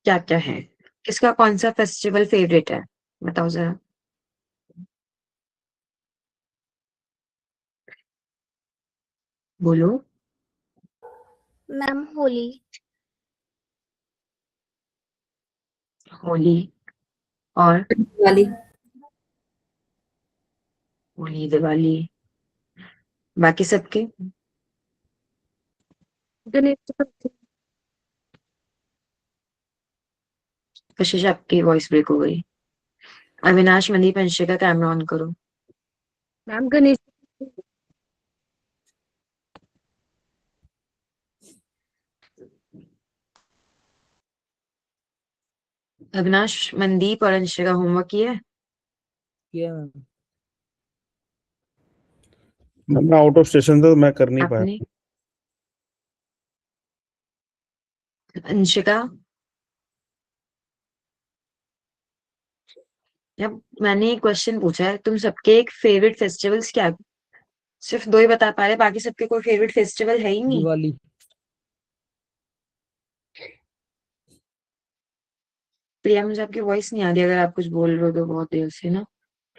क्या क्या है? किसका कौन सा फेस्टिवल फेवरेट है? बताओ जरा। बोलो। मैम होली। होली। और? दिवाली। होली, दिवाली। बाकी सबके? गणेश चतुर्थी। कशिश, आपकी वॉइस ब्रेक हो गई। अविनाश, मनदीप, अंशिका, कैमरा ऑन करो। मैम गणेश चतुर्थी। अविनाश, मनदीप और अंशिका होमवर्क किया है? किया मैं आउट ऑफ स्टेशन था तो मैं कर नहीं पाया। आपने? अंशिका? जब मैंने एक क्वेश्चन पूछा है, तुम सबके एक फेवरेट फेस्टिवल्स क्या? सिर्फ दो ही बता पा रहे, बाकी सबके कोई फेवरेट फेस्टिवल है ही नहीं। दिवाली। प्रिया, मुझे आपकी वॉइस नहीं आ रही। अगर आप कुछ बोल रहे हो तो बहुत देर से ना,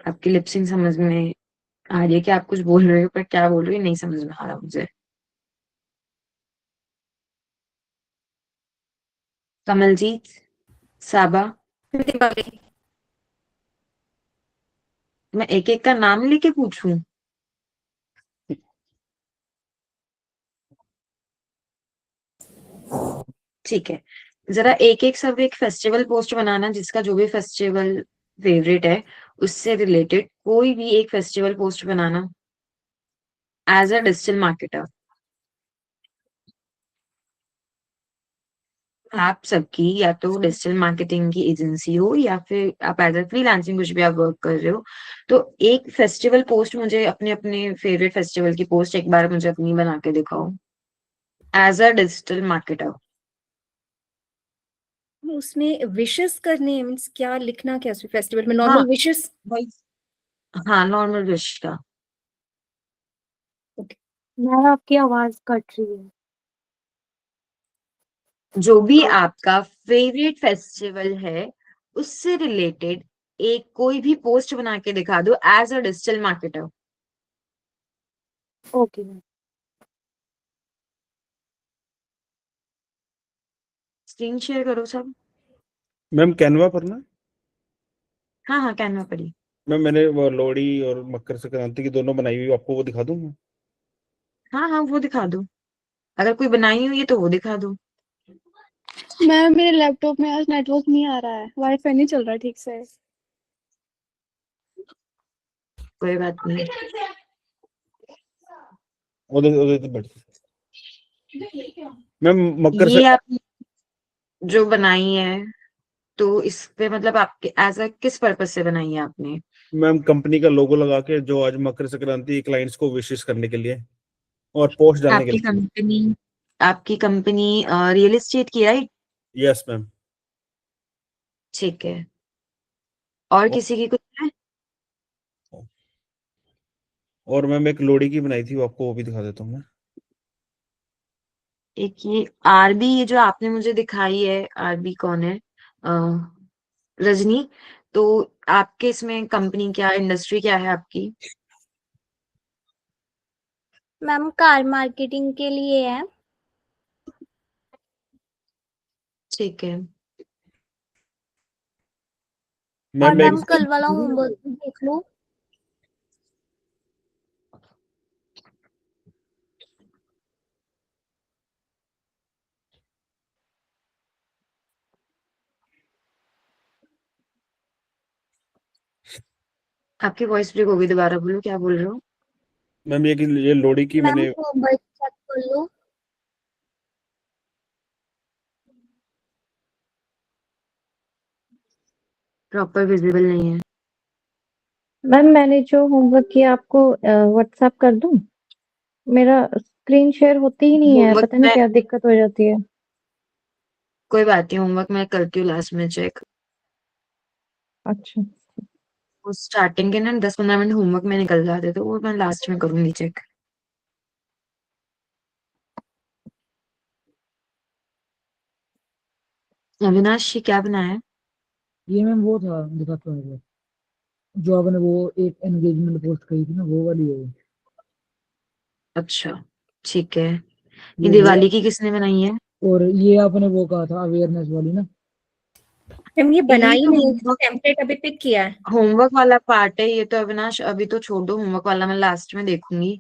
आपकी लिपसिंग समझ में आ रही है कि आप कुछ बोल रहे हो, पर क्या बोल रही हो नहीं समझ में आ रहा मुझे। कमलजीत, साबा। दिवाली। मैं एक एक का नाम लेके पूछूं? ठीक है। जरा एक एक सब एक फेस्टिवल पोस्ट बनाना, जिसका जो भी फेस्टिवल फेवरेट है उससे रिलेटेड कोई भी एक फेस्टिवल पोस्ट बनाना एज अ डिजिटल मार्केटर। आप सबकी या तो डिजिटल मार्केटिंग की एजेंसी हो या फिर आप एज अ फ्रीलांसिंग कुछ भी आप वर्क कर रहे हो, तो एक फेस्टिवल पोस्ट मुझे अपने अपने फेवरेट फेस्टिवल की पोस्ट एक बार मुझे अपनी बना के दिखाओ एज अ डिजिटल मार्केटर। उसमें विशेस करने मीन्स क्या लिखना, क्या फेस्टिवल में हाँ, नॉर्मल विशेस? वही। हाँ, नॉर्मल विश का। मैम आपकी आवाज कट रही है। जो भी आपका फेवरेट फेस्टिवल है उससे रिलेटेड एक कोई भी पोस्ट बना के दिखा दो as a digital marketer. Okay ma'am. Screen share करो सब। मैम कैनवा पर ना। हाँ हाँ, कैनवा पड़ी। मैम मैंने वो लोहड़ी और मकर संक्रांति की दोनों बनाई हुई, आपको वो दिखा दूं मैं? हाँ हाँ, वो दिखा दो। अगर कोई बनाई हुई है तो वो दिखा दो। मैम मेरे लैपटॉप में आज नेटवर्क नहीं आ रहा है, वाईफाई नहीं चल रहा ठीक से। कोई बात नहीं। उधर तो बैठ। मैम मकर ये आप जो बनाई है, तो इस पे मतलब आपके एज अ किस पर्पज से बनाई है आपने? मैम कंपनी का लोगो लगा के, जो आज मकर संक्रांति क्लाइंट्स को विशेष करने के लिए और पोस्ट डालने के आपकी लिए। कंपनी आपकी कंपनी रियल एस्टेट की, राइट? Yes ma'am. ठीक है। और और, किसी की कुछ है? और मैम एक लोहड़ी की बनाई थी, वो आपको वो भी दिखा देता हूँ मैं। एक ये आरबी, ये जो आपने मुझे दिखाई है, आरबी कौन है? रजनी। तो आपके इसमें कंपनी क्या, इंडस्ट्री क्या है आपकी? मैम कार मार्केटिंग के लिए है। ठीक है। और मैम मैम एक कल वाला होमवर्क भी देख लो। आपकी वॉइस ब्रेक हो गई, दोबारा बोलो, क्या बोल रहे हो? मैम ये लोहड़ी की मैम मैंने। होमवर्क चेक कर लो। प्रॉपर विजिबल नहीं है। मैम मैंने जो होमवर्क किया आपको व्हाट्सएप कर दूं? मेरा स्क्रीन शेयर होती ही नहीं है, होमवर्क पता नहीं में क्या दिक्कत हो जाती है। कोई बात नहीं, होमवर्क मैं करती हूँ लास्ट में चेक। अच्छा। वो स्टार्टिंग के ना 10-15 मिनट होमवर्क में निकल जाते, तो वो मैं लास्ट में करूंगी चेक। अविनाश जी क्या बनाया है? ये मैम वो था, दिखाता हूँ आपको। जो आपने वो एक एंगेजमेंट पोस्ट करी थी ना, वो वाली है। अच्छा, ठीक है। ये ये वो, दिवाली की किसने बनाई है? और ये आपने वो कहा था अवेयरनेस वाली ना। मैम ये ये बनाई तो नहीं, होमवर्क टेम्पलेट अभी पिक किया है। होमवर्क वाला पार्ट है ये तो। अविनाश अभी तो छोड़ दो, होमवर्क वाला मैं लास्ट में देखूंगी।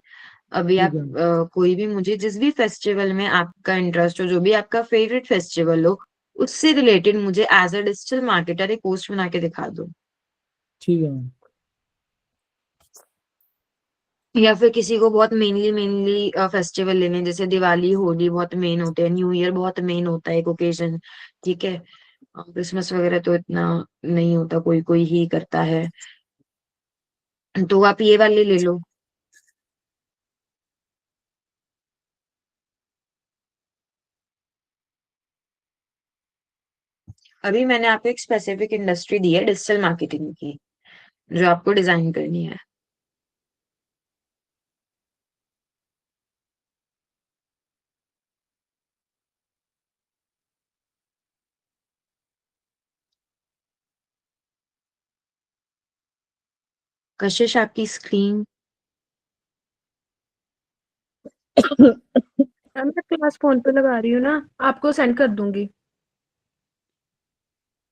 अभी ठीक आप है। कोई भी मुझे जिस भी फेस्टिवल में आपका इंटरेस्ट हो, जो भी आपका फेवरेट फेस्टिवल हो, उससे रिलेटेड मुझे एज अ डिजिटल मार्केटर एक पोस्ट बना के दिखा दो। ठीक है मैम। या फिर किसी को बहुत मेनली फेस्टिवल लेने, जैसे दिवाली होली बहुत मेन होते हैं, न्यू ईयर बहुत मेन होता है एक ओकेजन, ठीक है। क्रिसमस वगैरह तो इतना नहीं होता, कोई कोई ही करता है। तो आप ये वाले ले लो। अभी मैंने आपको एक स्पेसिफिक इंडस्ट्री दी है डिजिटल मार्केटिंग की, जो आपको डिजाइन करनी है। कशिश आपकी स्क्रीन। मैम मैं क्लास फोन पे लगा रही हूँ ना, आपको सेंड कर दूंगी।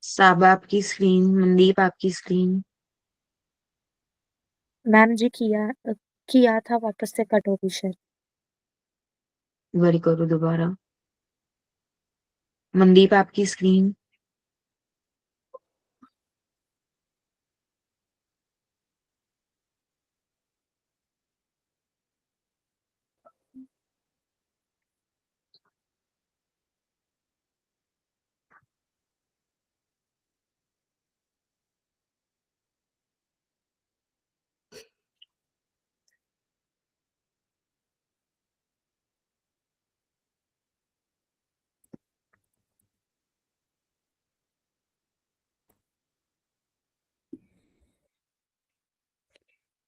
साबा आपकी स्क्रीन। मनदीप आपकी स्क्रीन। मैम जी किया था, वापस से कट हो गई शायद। वरी करो दोबारा। मनदीप आपकी स्क्रीन।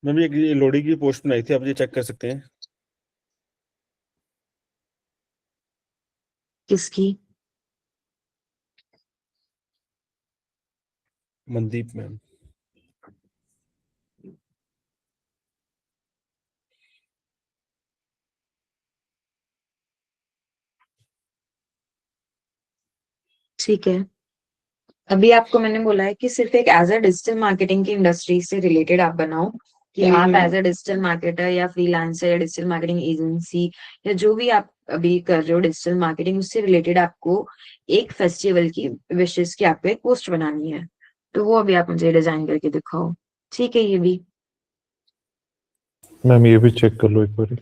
मैं भी एक ये लोडी की पोस्ट बनाई थी, आप ये चेक कर सकते हैं। किसकी? मनदीप मैम। ठीक है। अभी आपको मैंने बोला है कि सिर्फ एक एज अ डिजिटल मार्केटिंग की इंडस्ट्री से रिलेटेड आप बनाओ, कि आप एज अ डिजिटल मार्केटर या फ्रीलांसर या डिजिटल मार्केटिंग एजेंसी या जो भी आप अभी कर रहे हो डिजिटल मार्केटिंग, उससे रिलेटेड आपको एक फेस्टिवल की विशेष की आपको एक पोस्ट बनानी है। तो वो अभी आप मुझे डिजाइन करके दिखाओ। ठीक है ये भी। मैम ये भी चेक कर लो एक बार।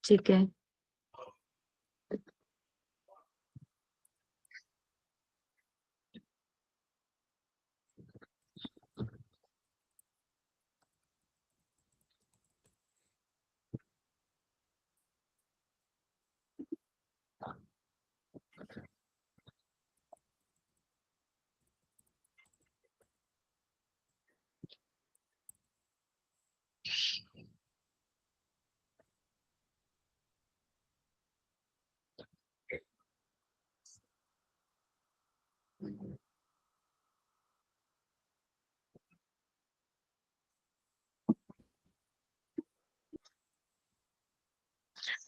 ठीक है।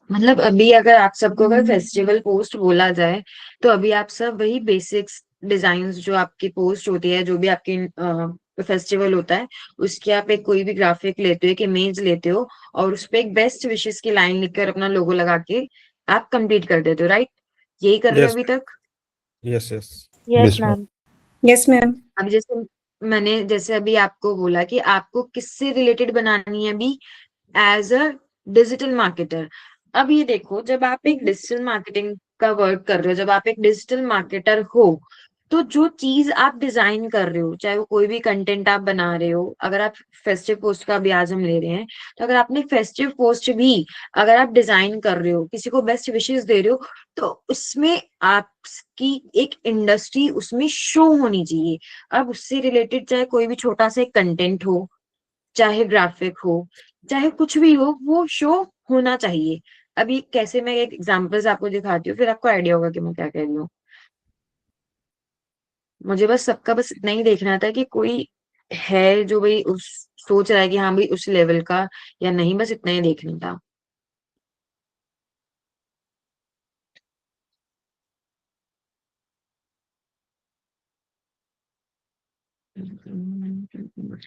मतलब अभी अगर आप सबको अगर फेस्टिवल पोस्ट बोला जाए, तो अभी आप सब वही बेसिक्स डिजाइन जो आपकी पोस्ट होती है, जो भी आपकी फेस्टिवल होता है, उसकी आप एक कोई भी ग्राफिक लेते हो, एक इमेज लेते हो, और उस पे एक बेस्ट विशेस की लाइन लिखकर अपना लोगो लगा के आप कंप्लीट कर देते हो, राइट? यही कर रहे हो यस अभी तक? Yes yes. Yes Yes, ma'am. Ma'am. Yes ma'am. अब जैसे अभी आपको बोला कि आपको किससे रिलेटेड बनानी है अभी, एज अ डिजिटल मार्केटर। अब ये देखो, जब आप एक डिजिटल मार्केटिंग का वर्क कर रहे हो, जब आप एक डिजिटल मार्केटर हो, तो जो चीज आप डिजाइन कर रहे हो, चाहे वो कोई भी कंटेंट आप बना रहे हो, अगर आप फेस्टिव पोस्ट का भी आज हम ले रहे हैं, तो अगर आपने फेस्टिव पोस्ट भी अगर आप डिजाइन कर रहे हो, किसी को बेस्ट विशेस दे रहे हो, तो उसमें आपकी एक इंडस्ट्री उसमें शो होनी चाहिए। अब उससे रिलेटेड चाहे कोई भी छोटा सा एक कंटेंट हो, चाहे ग्राफिक हो, चाहे कुछ भी हो, वो शो होना चाहिए। अभी कैसे, मैं एक एग्जांपल्स आपको दिखाती हूँ, फिर आपको आइडिया होगा कि मैं क्या कह रही हूँ। मुझे बस सबका बस इतना ही देखना था कि कोई है जो भाई उस सोच रहा है कि हाँ भाई उस लेवल का या नहीं, बस इतना ही देखना था।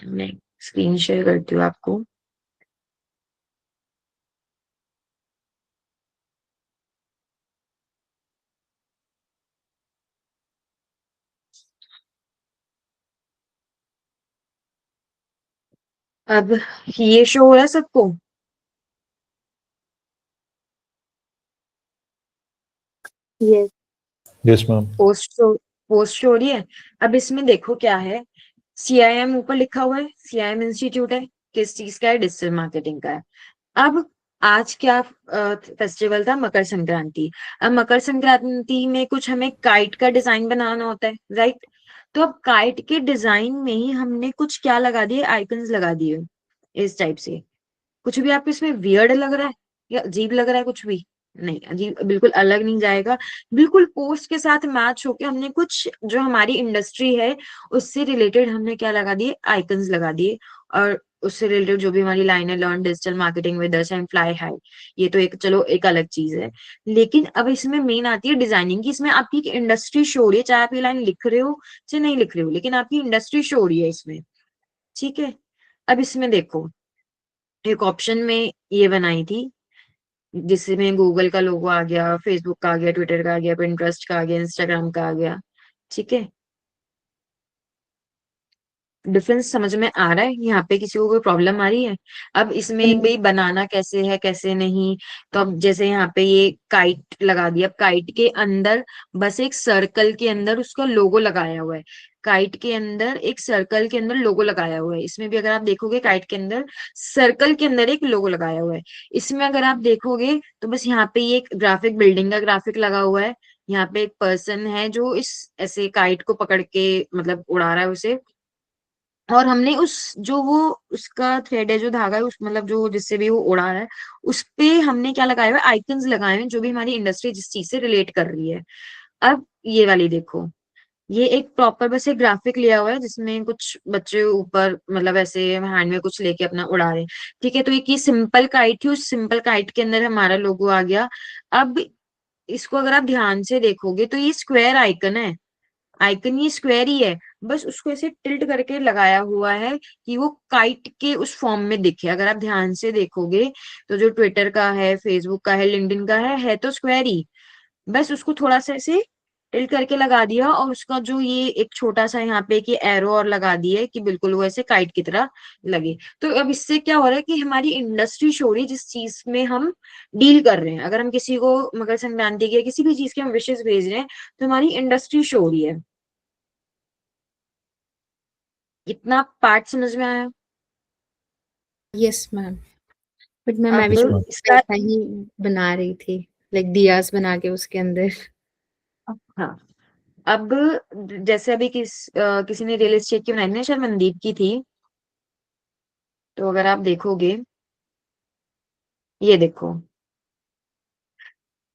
मैं स्क्रीन शेयर करती हूँ आपको। अब ये शो हो रहा है सबको? Yes. Yes ma'am. Post show हो रही है। अब इसमें देखो क्या है, CIM ऊपर लिखा हुआ है, CIM इंस्टीट्यूट है, किस चीज का है, डिजिटल मार्केटिंग का है। अब आज क्या फेस्टिवल था, मकर संक्रांति। अब मकर संक्रांति में कुछ हमें काइट का डिजाइन बनाना होता है, राइट? तो अब काइट के डिजाइन में ही हमने कुछ क्या लगा दिए, आइकन्स लगा दिए इस टाइप से। कुछ भी आपको इसमें वियर्ड लग रहा है या अजीब लग रहा है? कुछ भी नहीं, अजीब बिल्कुल अलग नहीं जाएगा। बिल्कुल पोस्ट के साथ मैच होके हमने कुछ जो हमारी इंडस्ट्री है उससे रिलेटेड हमने क्या लगा दिए, आइकन्स लगा दिए। और उससे रिलेटेड जो भी हमारी लाइन है, learn digital marketing with us and fly high, ये तो एक चलो एक अलग चीज है। लेकिन अब इसमें मेन आती है डिजाइनिंग की। इसमें आपकी एक इंडस्ट्री शो हो रही है, चाहे आप ये लाइन लिख रहे हो चाहे नहीं लिख रहे हो, लेकिन आपकी इंडस्ट्री शो हो रही है इसमें। ठीक है। अब इसमें देखो, एक ऑप्शन में ये बनाई थी जिसमें गूगल का लोगो आ गया, फेसबुक का आ गया, ट्विटर का आ गया, पिंटरेस्ट का आ गया, इंस्टाग्राम का आ गया। ठीक है। डिफरेंस समझ में आ रहा है? यहाँ पे किसी को कोई प्रॉब्लम आ रही है? अब इसमें एक भाई बनाना कैसे है कैसे नहीं, तो अब जैसे यहाँ पे ये काइट लगा दिया। अब काइट के अंदर बस एक सर्कल के अंदर उसका लोगो लगाया हुआ है। काइट के अंदर एक सर्कल के अंदर लोगो लगाया हुआ है। इसमें भी अगर आप देखोगे काइट के अंदर सर्कल के अंदर एक लोगो लगाया हुआ है। इसमें अगर आप देखोगे तो बस यहाँ पे ये एक ग्राफिक, बिल्डिंग का ग्राफिक लगा हुआ है। यहाँ पे एक पर्सन है जो इस ऐसे काइट को पकड़ के मतलब उड़ा रहा है उसे। और हमने उस जो वो उसका थ्रेड है, जो धागा है, उस मतलब जो जिससे भी वो उड़ा रहा है, उस पे हमने क्या लगाया हुआ है, आइकन्स लगाए हुए हैं जो भी हमारी इंडस्ट्री जिस चीज से रिलेट कर रही है। अब ये वाली देखो, ये एक प्रॉपर बस एक ग्राफिक लिया हुआ है जिसमें कुछ बच्चे ऊपर मतलब ऐसे हैंड में कुछ लेके अपना उड़ा रहे हैं। ठीक है। तो एक ये सिंपल काइट थी, उस सिंपल काइट के अंदर हमारा लोगो आ गया। अब इसको अगर आप ध्यान से देखोगे तो ये स्क्वायर आइकन है। आइकन ये स्क्वायर ही है, बस उसको ऐसे टिल्ट करके लगाया हुआ है कि वो काइट के उस फॉर्म में दिखे। अगर आप ध्यान से देखोगे तो जो ट्विटर का है, फेसबुक का है, लिंक्डइन का है तो स्क्वायर ही, बस उसको थोड़ा सा ऐसे टिल्ट करके लगा दिया। और उसका जो ये एक छोटा सा यहाँ पे कि एरो और लगा दिया कि बिल्कुल वो ऐसे काइट की तरह लगे। तो अब इससे क्या हो रहा है कि हमारी इंडस्ट्री शो रही है जिस चीज में हम डील कर रहे हैं। अगर हम किसी को मकर संक्रांति के या किसी भी चीज के हम विशेष भेज रहे हैं तो हमारी इंडस्ट्री शो रही है। इतना पार्ट समझ में आया? Yes ma'am. बट मैं भी Yes, अब ma'am. इसका वैसा ही बना रही थी, लाइक दियास बना के उसके अंदर। हाँ, अब जैसे अभी किसी ने रियल एस्टेट की बनाई थी ना, शायद मनदीप की थी। तो अगर आप देखोगे, ये देखो,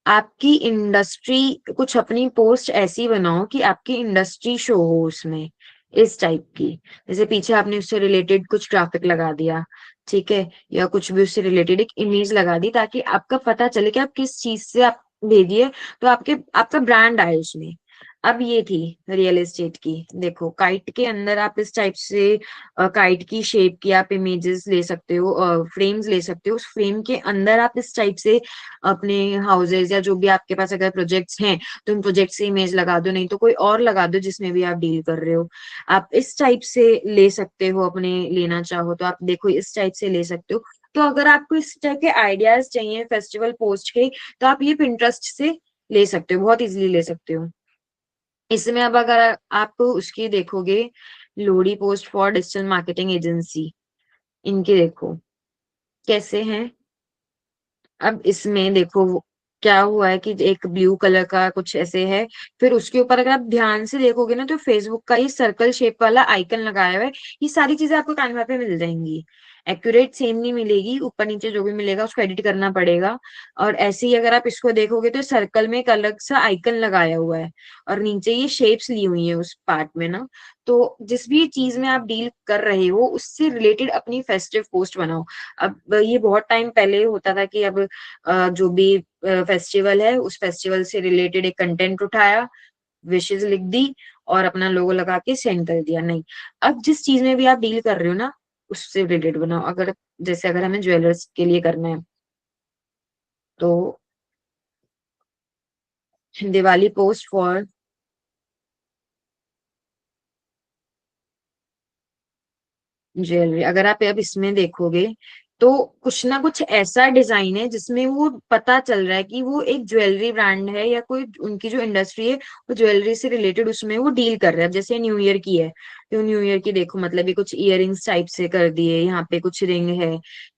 आपकी इंडस्ट्री, कुछ अपनी पोस्ट ऐसी बनाओ कि आपकी इंडस्ट्री शो हो उसमें, इस टाइप की। जैसे पीछे आपने उससे रिलेटेड कुछ ग्राफिक लगा दिया, ठीक है, या कुछ भी उससे रिलेटेड एक इमेज लगा दी ताकि आपका पता चले कि आप किस चीज से आप भेजिए, तो आपका ब्रांड आए उसमें। अब ये थी रियल एस्टेट की। देखो काइट के अंदर आप इस टाइप से काइट की शेप की आप इमेजेस ले सकते हो, फ्रेम्स ले सकते हो। उस फ्रेम के अंदर आप इस टाइप से अपने हाउसेज या जो भी आपके पास अगर प्रोजेक्ट्स हैं तो उन प्रोजेक्ट से इमेज लगा दो, नहीं तो कोई और लगा दो जिसमें भी आप डील कर रहे हो। आप इस टाइप से ले सकते हो, अपने लेना चाहो तो आप देखो इस टाइप से ले सकते हो। तो अगर आपको इस टाइप के आइडियाज चाहिए फेस्टिवल पोस्ट के, तो आप ये पिंटरेस्ट से ले सकते हो, बहुत इजीली ले सकते हो। इसमें अब अगर आप उसकी देखोगे, Lodi post for digital marketing agency, इनके देखो कैसे हैं। अब इसमें देखो क्या हुआ है कि एक ब्लू कलर का कुछ ऐसे है, फिर उसके ऊपर अगर आप ध्यान से देखोगे ना तो फेसबुक का ये सर्कल शेप वाला आइकन लगाया हुआ है। ये सारी चीजें आपको कैनवा पे मिल जाएंगी। एक्यूरेट सेम नहीं मिलेगी, ऊपर नीचे जो भी मिलेगा उसको एडिट करना पड़ेगा। और ऐसे ही अगर आप इसको देखोगे तो सर्कल में एक अलग सा आइकन लगाया हुआ है, और नीचे ये शेप्स ली हुई है उस पार्ट में ना। तो जिस भी चीज में आप डील कर रहे हो उससे रिलेटेड अपनी फेस्टिव पोस्ट बनाओ। अब ये बहुत टाइम पहले होता था कि अब जो भी फेस्टिवल है उस फेस्टिवल से रिलेटेड एक कंटेंट उठाया, विशेष लिख दी और अपना लोगो लगा के सेंड कर दिया। नहीं, अब जिस चीज में भी आप डील कर रहे हो ना उससे रिलेटेड बनाओ। अगर जैसे अगर हमें ज्वेलर्स के लिए करना है तो दिवाली पोस्ट फॉर ज्वेलरी, अगर आप अब इसमें देखोगे तो कुछ ना कुछ ऐसा डिजाइन है जिसमें वो पता चल रहा है कि वो एक ज्वेलरी ब्रांड है या कोई उनकी जो इंडस्ट्री है वो ज्वेलरी से रिलेटेड उसमें वो डील कर रहा है। अब जैसे न्यू ईयर की है तो न्यू ईयर की देखो, मतलब ये कुछ इयररिंग्स टाइप से कर दिए, यहाँ पे कुछ रिंग है,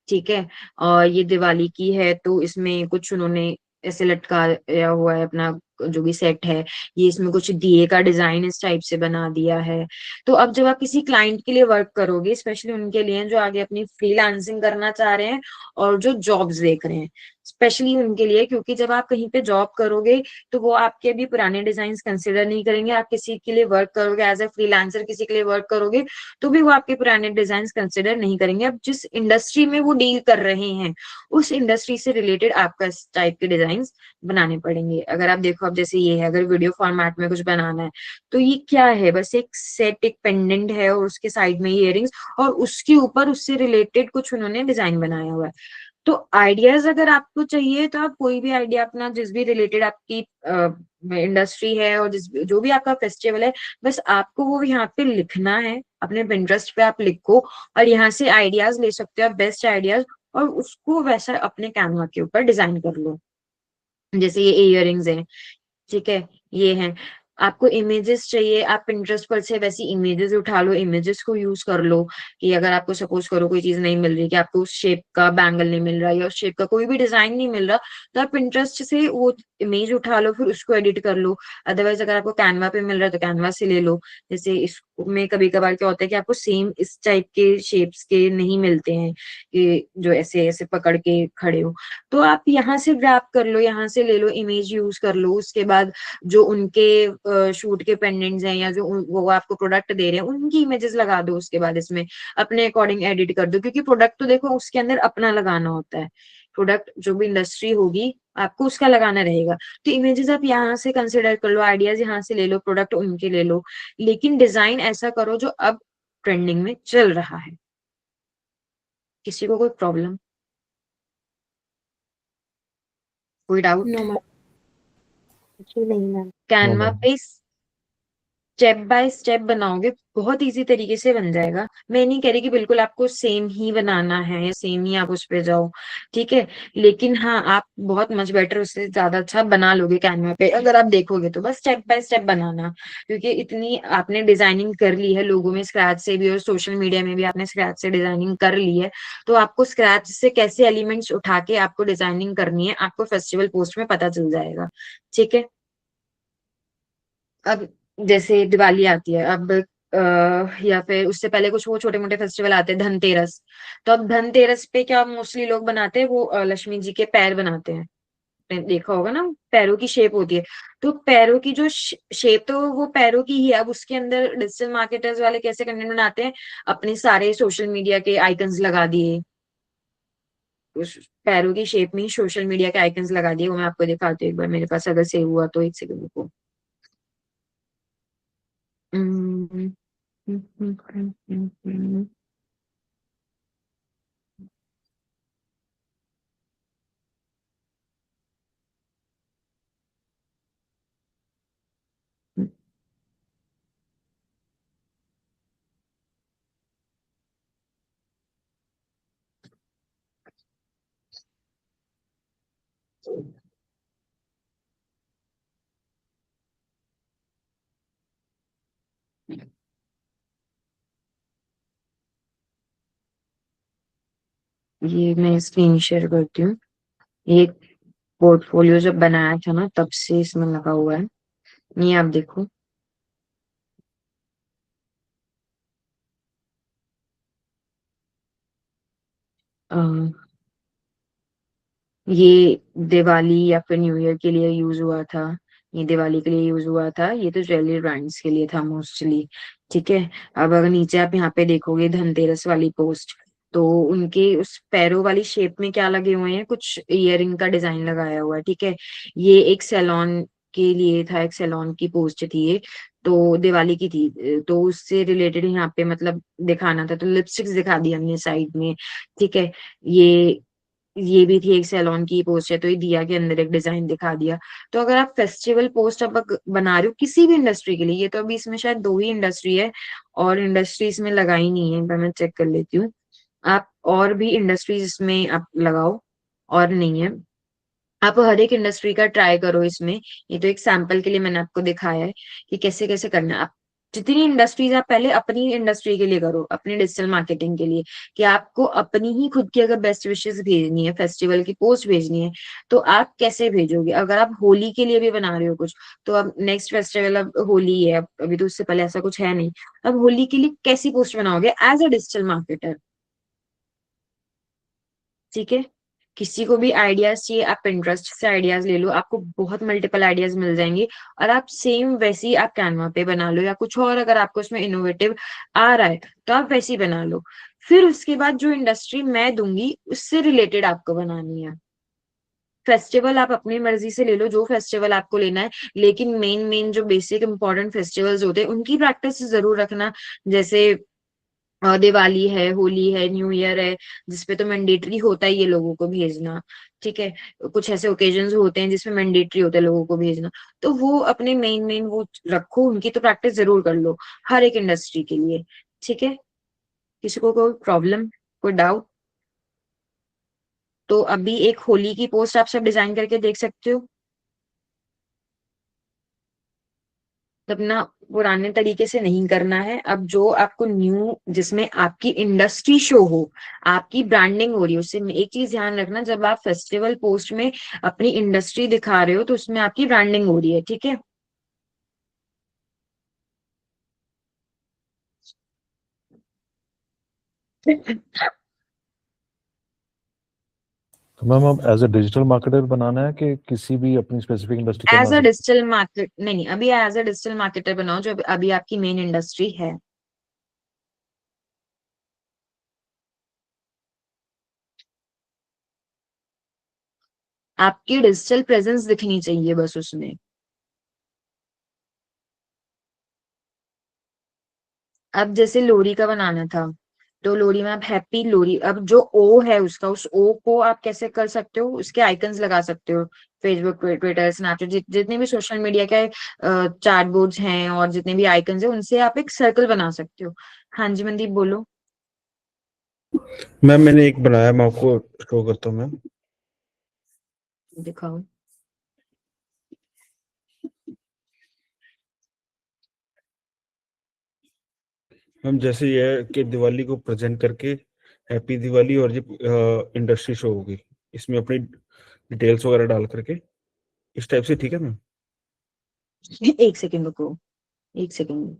ठीक है। और ये दिवाली की है तो इसमें कुछ उन्होंने ऐसे लटकाया हुआ है अपना जो भी सेट है, ये इसमें कुछ दिए का डिजाइन इस टाइप से बना दिया है। तो अब जब आप किसी क्लाइंट के लिए वर्क करोगे, स्पेशली उनके लिए जो आगे अपनी फ्रीलांसिंग करना चाह रहे हैं और जो जॉब्स देख रहे हैं, स्पेशली उनके लिए, क्योंकि जब आप कहीं पे जॉब करोगे तो वो आपके भी पुराने डिजाइन कंसिडर नहीं करेंगे। आप किसी के लिए वर्क करोगे एज ए फ्रीलांसर, किसी के लिए वर्क करोगे तो भी वो आपके पुराने डिजाइन कंसिडर नहीं करेंगे। अब जिस इंडस्ट्री में वो डील कर रहे हैं उस इंडस्ट्री से रिलेटेड आपका इस टाइप के डिजाइन बनाने पड़ेंगे। अगर आप देखो, अब जैसे ये है, अगर वीडियो फॉर्मेट में कुछ बनाना है तो ये क्या है, बस एक सेट, एक पेंडेंट है और उसके साइड में इयरिंग्स, और उसके ऊपर उससे रिलेटेड कुछ उन्होंने डिजाइन बनाया हुआ है। तो आइडियाज अगर आपको चाहिए तो आप कोई भी आइडिया अपना, जिस भी रिलेटेड आपकी इंडस्ट्री है और जिस जो भी आपका फेस्टिवल है, बस आपको वो यहाँ पे लिखना है, अपने पिंटरेस्ट पे आप लिखो और यहाँ से आइडियाज ले सकते हो आप, बेस्ट आइडियाज, और उसको वैसा अपने कैनवा के ऊपर डिजाइन कर लो। जैसे ये इयरिंग्स हैं, ठीक है, ये है। आपको इमेजेस चाहिए, आप पिंटरेस्ट पर से वैसी इमेजेस उठा लो, इमेजेस को यूज कर लो। कि अगर आपको सपोज करो कोई चीज नहीं मिल रही, कि आपको उस शेप का बैंगल नहीं मिल रहा या उस शेप का कोई भी डिजाइन नहीं मिल रहा, तो आप पिंटरेस्ट से वो इमेज उठा लो, फिर उसको एडिट कर लो। अदरवाइज अगर आपको कैनवा पे मिल रहा है तो कैनवा से ले लो। जैसे इसमें कभी कभार क्या होता है कि आपको सेम इस टाइप के शेप्स के नहीं मिलते हैं, कि जो ऐसे ऐसे पकड़ के खड़े हो, तो आप यहाँ से ग्रैब कर लो, यहाँ से ले लो, इमेज यूज कर लो। उसके बाद जो उनके शूट के पेंडेंट्स हैं या जो वो आपको प्रोडक्ट दे रहे हैं उनकी इमेजेस लगा दो। उसके बाद इसमें अपने अकॉर्डिंग एडिट कर दो, क्योंकि प्रोडक्ट तो देखो उसके अंदर अपना लगाना होता है। प्रोडक्ट जो भी इंडस्ट्री होगी आपको उसका लगाना रहेगा। तो इमेजेस आप यहाँ से कंसिडर कर लो, आइडियाज यहाँ से ले लो, प्रोडक्ट उनके ले लो, लेकिन डिजाइन ऐसा करो जो अब ट्रेंडिंग में चल रहा है। किसी को कोई प्रॉब्लम, कोई डाउट? No ma'am. जी नहीं मैम। कैनवा पे स्टेप बाय स्टेप बनाओगे, बहुत इजी तरीके से बन जाएगा। मैं नहीं कह रही कि बिल्कुल आपको सेम ही बनाना है या सेम ही आप उस पे जाओ, ठीक है, लेकिन हाँ आप बहुत मच बेटर, उससे ज्यादा अच्छा बना लोगे कैनवा पे अगर आप देखोगे तो। बस स्टेप बाय स्टेप बनाना, क्योंकि इतनी आपने डिजाइनिंग कर ली है लोगों में स्क्रैच से भी और सोशल मीडिया में भी आपने स्क्रैच से डिजाइनिंग कर ली है, तो आपको स्क्रैच से कैसे एलिमेंट्स उठा के आपको डिजाइनिंग करनी है आपको फेस्टिवल पोस्ट में पता चल जाएगा, ठीक है। अब जैसे दिवाली आती है अब, या फिर उससे पहले कुछ वो छोटे मोटे फेस्टिवल आते हैं, धनतेरस। तो अब धनतेरस पे क्या मोस्टली लोग बनाते हैं, वो लक्ष्मी जी के पैर बनाते हैं। आपने देखा होगा ना, पैरों की शेप होती है। तो पैरों की जो शेप, तो वो पैरों की ही है। अब उसके अंदर डिजिटल मार्केटर्स वाले कैसे कंटेंट बनाते हैं, अपने सारे सोशल मीडिया के आइकन्स लगा दिए, उस पैरों की शेप में ही सोशल मीडिया के आइकन्स लगा दिए। वो मैं आपको दिखाती हूँ एक बार, मेरे पास अगर सेव हुआ तो, एक सेकंड को। ये मैं स्क्रीन शेयर करती हूँ। ये पोर्टफोलियो जब बनाया था ना तब से इसमें लगा हुआ है। ये आप देखो, ये दिवाली या फिर न्यू ईयर के लिए यूज हुआ था, ये दिवाली के लिए यूज हुआ था, ये तो ज्वेलरी ब्रांड्स के लिए था मोस्टली। ठीक है। अब अगर नीचे आप यहाँ पे देखोगे धनतेरस वाली पोस्ट, तो उनके उस पैरों वाली शेप में क्या लगे हुए हैं, कुछ इयररिंग का डिजाइन लगाया हुआ है। ठीक है। ये एक सैलून के लिए था, एक सैलून की पोस्ट थी ये, तो दिवाली की थी, तो उससे रिलेटेड यहाँ पे मतलब दिखाना था, तो लिपस्टिक्स दिखा दी हमने साइड में। ठीक है। ये ये भी थी एक सैलून की पोस्ट है, तो ये दिया के अंदर एक डिजाइन दिखा दिया। तो अगर आप फेस्टिवल पोस्ट अब बना रहे हो किसी भी इंडस्ट्री के लिए, ये तो अभी इसमें शायद 2 ही इंडस्ट्री है और इंडस्ट्री इसमें लगाई नहीं है, मैं चेक कर लेती हूँ। आप और भी इंडस्ट्रीज इसमें आप लगाओ, और नहीं है। आप हर एक इंडस्ट्री का ट्राई करो इसमें। ये तो एक सैंपल के लिए मैंने आपको दिखाया है कि कैसे कैसे करना है। आप जितनी इंडस्ट्रीज आप पहले अपनी इंडस्ट्री के लिए करो, अपनी डिजिटल मार्केटिंग के लिए, कि आपको अपनी ही खुद की अगर बेस्ट विशेस भेजनी है, फेस्टिवल की पोस्ट भेजनी है, तो आप कैसे भेजोगे। अगर आप होली के लिए भी बना रहे हो कुछ, तो अब नेक्स्ट फेस्टिवल अब होली है, अभी तो उससे पहले ऐसा कुछ है नहीं। अब होली के लिए कैसी पोस्ट बनाओगे एज अ डिजिटल मार्केटर। ठीक है। किसी को भी आइडियाज चाहिए, आप Pinterest से आइडियाज ले लो, आपको बहुत मल्टीपल आइडियाज मिल जाएंगे, और आप सेम वैसे ही आप कैनवा पे बना लो, या कुछ और अगर आपको उसमें इनोवेटिव आ रहा है तो आप वैसे ही बना लो। फिर उसके बाद जो इंडस्ट्री मैं दूंगी उससे रिलेटेड आपको बनानी है। फेस्टिवल आप अपनी मर्जी से ले लो, जो फेस्टिवल आपको लेना है, लेकिन मेन मेन जो बेसिक इंपॉर्टेंट फेस्टिवल्स होते हैं उनकी प्रैक्टिस जरूर रखना। जैसे दिवाली है, होली है, न्यू ईयर है, जिसपे तो मैंडेटरी होता है ये लोगों को भेजना। ठीक है। कुछ ऐसे ओकेजन्स होते हैं जिसमें मैंडेटरी होता है लोगों को भेजना, तो वो अपने मेन मेन वो रखो, उनकी तो प्रैक्टिस जरूर कर लो हर एक इंडस्ट्री के लिए। ठीक है। किसी को कोई प्रॉब्लम, कोई डाउट? तो अभी एक होली की पोस्ट आप सब डिजाइन करके देख सकते हो। अपना पुराने तरीके से नहीं करना है, अब जो आपको न्यू, जिसमें आपकी इंडस्ट्री शो हो, आपकी ब्रांडिंग हो रही है, उससे एक चीज ध्यान रखना, जब आप फेस्टिवल पोस्ट में अपनी इंडस्ट्री दिखा रहे हो तो उसमें आपकी ब्रांडिंग हो रही है। ठीक है। तो मैम अब एज अ डिजिटल मार्केटर बनाना है कि किसी भी अपनी स्पेसिफिक इंडस्ट्री का एज बना अ सकते डिजिटल मार्केट नहीं, अभी एज अ डिजिटल मार्केटर बनाओ जो अभी आपकी मेन इंडस्ट्री है। आपकी डिजिटल प्रेजेंस दिखनी चाहिए बस उसमें। अब जैसे लोरी का बनाना था, तो लोरी में आप हैप्पी लोरी, अब जो ओ है उसका, उस ओ को आप कैसे कर सकते हो, उसके आइकन्स लगा सकते हो। फेसबुक, ट्विटर, स्नैपचैट, जितने भी सोशल मीडिया के चैट बोर्ड्स हैं और जितने भी आइकन्स हैं, उनसे आप एक सर्कल बना सकते हो। हाँ जी मनदीप बोलो। मैम मैंने एक बनाया, मैं आपको शो करता हूँ मैम। दिखाओ। मैम जैसे ये है कि दिवाली को प्रेजेंट करके हैप्पी दिवाली, और ये इंडस्ट्री शो होगी, इसमें अपनी डिटेल्स वगैरह डाल करके इस टाइप से। ठीक है मैम। एक सेकेंड रुको, एक सेकेंड।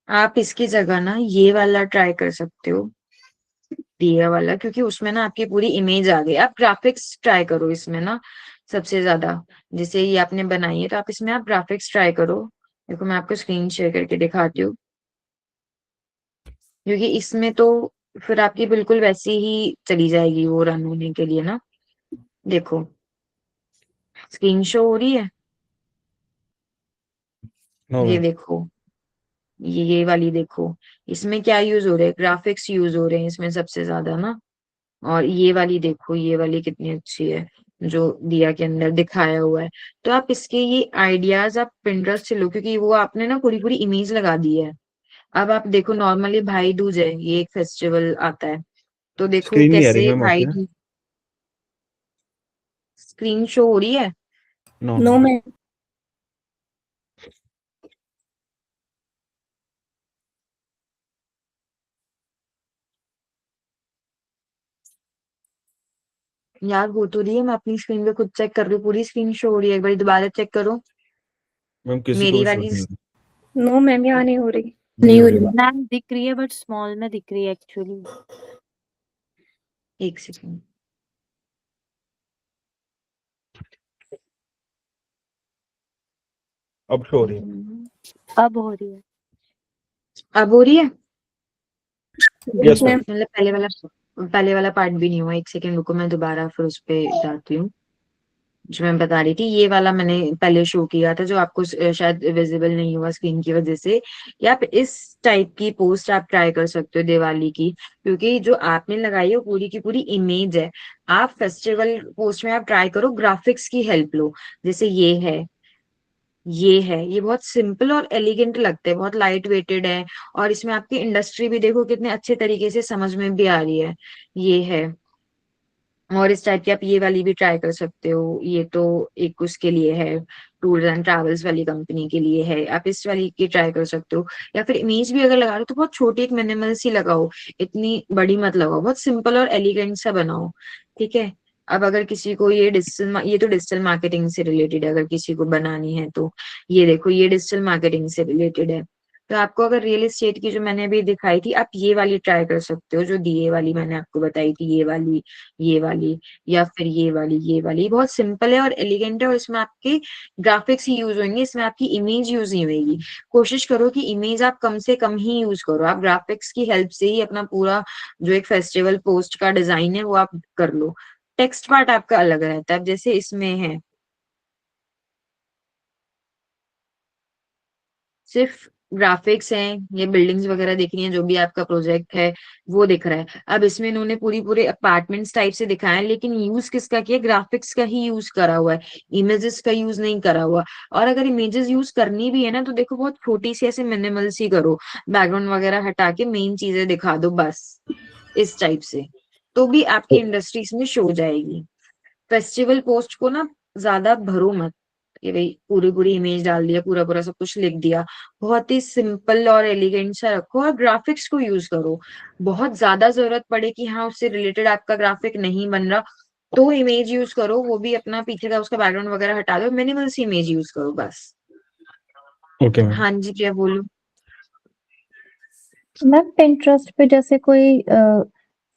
आप इसकी जगह ना ये वाला ट्राई कर सकते हो, दिया वाला, क्योंकि उसमें ना आपकी पूरी इमेज आ गई। आप ग्राफिक्स ट्राई करो इसमें ना सबसे ज्यादा। जैसे ये आपने बनाई है तो आप इसमें आप ग्राफिक्स ट्राई करो। देखो मैं आपको स्क्रीन शेयर करके दिखाती हूँ, क्योंकि इसमें तो फिर आपकी बिल्कुल वैसी ही चली जाएगी वो रन होने के लिए ना। देखो स्क्रीन शो हो रही है, नो ये मैम। देखो, ये वाली देखो, इसमें क्या यूज हो रहा है, ग्राफिक्स यूज हो रहे हैं इसमें सबसे ज्यादा ना। और ये वाली देखो, ये वाली कितनी अच्छी है जो दिया के अंदर दिखाया हुआ है। तो आप इसके ये आइडियाज आप पिंटरेस्ट से लो, क्योंकि वो आपने ना पूरी पूरी इमेज लगा दी है। अब आप देखो नॉर्मली भाई दूज है, ये एक फेस्टिवल आता है, तो देखो स्क्रीन नहीं आ रही कैसे मैम भाई आपके। दूज। स्क्रीन शो हो रही है? No no ma'am. यार हो तो रही है, मैं अपनी स्क्रीन पे खुद चेक कर रही हूँ, पूरी स्क्रीन शो हो रही है, एक बार दोबारा चेक करो मैम किसी को मेरी भी शो वाली। नहीं हो रही। नो मैम, यहाँ नहीं हो रही। नहीं हो रही मैम। मैम दिख रही है बट स्मॉल में दिख रही है एक्चुअली। एक सेकंड, अब शो हो रही है। अब हो रही है। अब हो रही है? Yes ma'am. मतलब पहले वाला पार्ट भी नहीं हुआ। एक सेकंड रुको, मैं दोबारा फिर उस पे जाती हूँ। जो मैं बता रही थी, ये वाला मैंने पहले शो किया था, जो आपको शायद विजिबल नहीं हुआ स्क्रीन की वजह से। या आप इस टाइप की पोस्ट आप ट्राई कर सकते हो दिवाली की, क्योंकि जो आपने लगाई है वो पूरी की पूरी इमेज है। आप फेस्टिवल पोस्ट में आप ट्राई करो, ग्राफिक्स की हेल्प लो। जैसे ये बहुत सिंपल और एलिगेंट लगते हैं, बहुत लाइट वेटेड है। और इसमें आपकी इंडस्ट्री भी देखो कितने अच्छे तरीके से समझ में भी आ रही है। ये है। और इस टाइप की आप ये वाली भी ट्राई कर सकते हो। ये तो एक उसके लिए है, टूर्स एंड ट्रैवल्स वाली कंपनी के लिए है, आप इस वाली की ट्राई कर सकते हो। या फिर इमेज भी अगर लगा रहे हो तो बहुत छोटी, एक मिनिमल सी लगाओ, इतनी बड़ी मत लगाओ, बहुत सिंपल और एलिगेंट सा बनाओ। ठीक है। अब अगर किसी को ये तो डिजिटल मार्केटिंग से रिलेटेड है, अगर किसी को बनानी है तो ये देखो, ये डिजिटल मार्केटिंग से रिलेटेड है। तो आपको अगर रियल एस्टेट की जो मैंने अभी दिखाई थी, आप ये वाली ट्राई कर सकते हो, जो दिए वाली मैंने आपको बताई थी, ये वाली, या फिर ये वाली बहुत सिंपल है और एलिगेंट है, और इसमें आपके ग्राफिक्स ही यूज होंगे, इसमें आपकी इमेज यूज नहीं होगी। कोशिश करो कि इमेज आप कम से कम ही यूज करो, आप ग्राफिक्स की हेल्प से ही अपना पूरा जो एक फेस्टिवल पोस्ट का डिजाइन है वो आप कर लो। टेक्स्ट पार्ट आपका अलग रहता है, अब जैसे इसमें है सिर्फ ग्राफिक्स हैं, ये बिल्डिंग्स वगैरह दिख रही हैं, जो भी आपका प्रोजेक्ट है वो दिख रहा है। अब इसमें इन्होंने पूरे अपार्टमेंट्स टाइप से दिखाए हैं, लेकिन यूज किसका किया? ग्राफिक्स का ही यूज करा हुआ है, इमेजेस का यूज नहीं करा हुआ। और अगर इमेजेस यूज करनी भी है ना, तो देखो बहुत छोटी सी ऐसे मिनिमल सी करो, बैकग्राउंड वगैरह हटा के मेन चीजें दिखा दो बस, इस टाइप से, तो भी आपकी इंडस्ट्रीज में शो जाएगी। फेस्टिवल पोस्ट को ना ज्यादा भरो मत कि भाई पूरी पूरी इमेज डाल दिया, पूरा पूरा सब कुछ लिख दिया। बहुत ही सिंपल और एलिगेंट सा रखो, और ग्राफिक्स को यूज करो। बहुत ज्यादा जरूरत पड़े कि हाँ उससे रिलेटेड आपका ग्राफिक नहीं बन रहा, तो इमेज यूज करो, वो भी अपना पीछे का उसका बैकग्राउंड वगैरह हटा दो, मिनिमल सी इमेज यूज करो बस। Okay ma'am. हाँ जी, क्या बोलूं? मैम पिंटरेस्ट पे जैसे कोई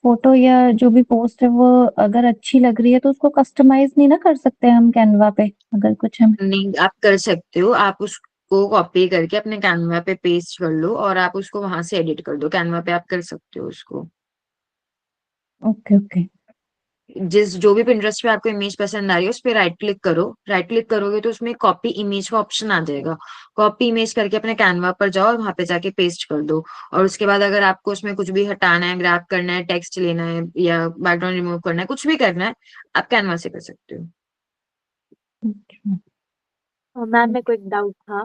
फोटो या जो भी पोस्ट है वो अगर अच्छी लग रही है तो उसको कस्टमाइज नहीं ना कर सकते हम कैनवा पे, अगर कुछ हम। नहीं, आप कर सकते हो, आप उसको कॉपी करके अपने कैनवा पे पेस्ट कर लो, और आप उसको वहां से एडिट कर दो, कैनवा पे आप कर सकते हो उसको। Okay okay. जो भी पिंटरेस्ट पे आपको इमेज पसंद आ रही है उस पे राइट क्लिक करो, राइट क्लिक करोगे तो उसमें कॉपी इमेज का ऑप्शन आ जाएगा। कॉपी इमेज करके अपने कैनवा पर जाओ और वहां पे जाके पेस्ट कर दो। और उसके बाद अगर आपको उसमें कुछ भी हटाना है, ग्रैब करना है, टेक्स्ट लेना है, या बैकग्राउंड रिमूव करना है, कुछ भी करना है, आप कैनवा से कर सकते हो। और मैम मेरे को एक डाउट था,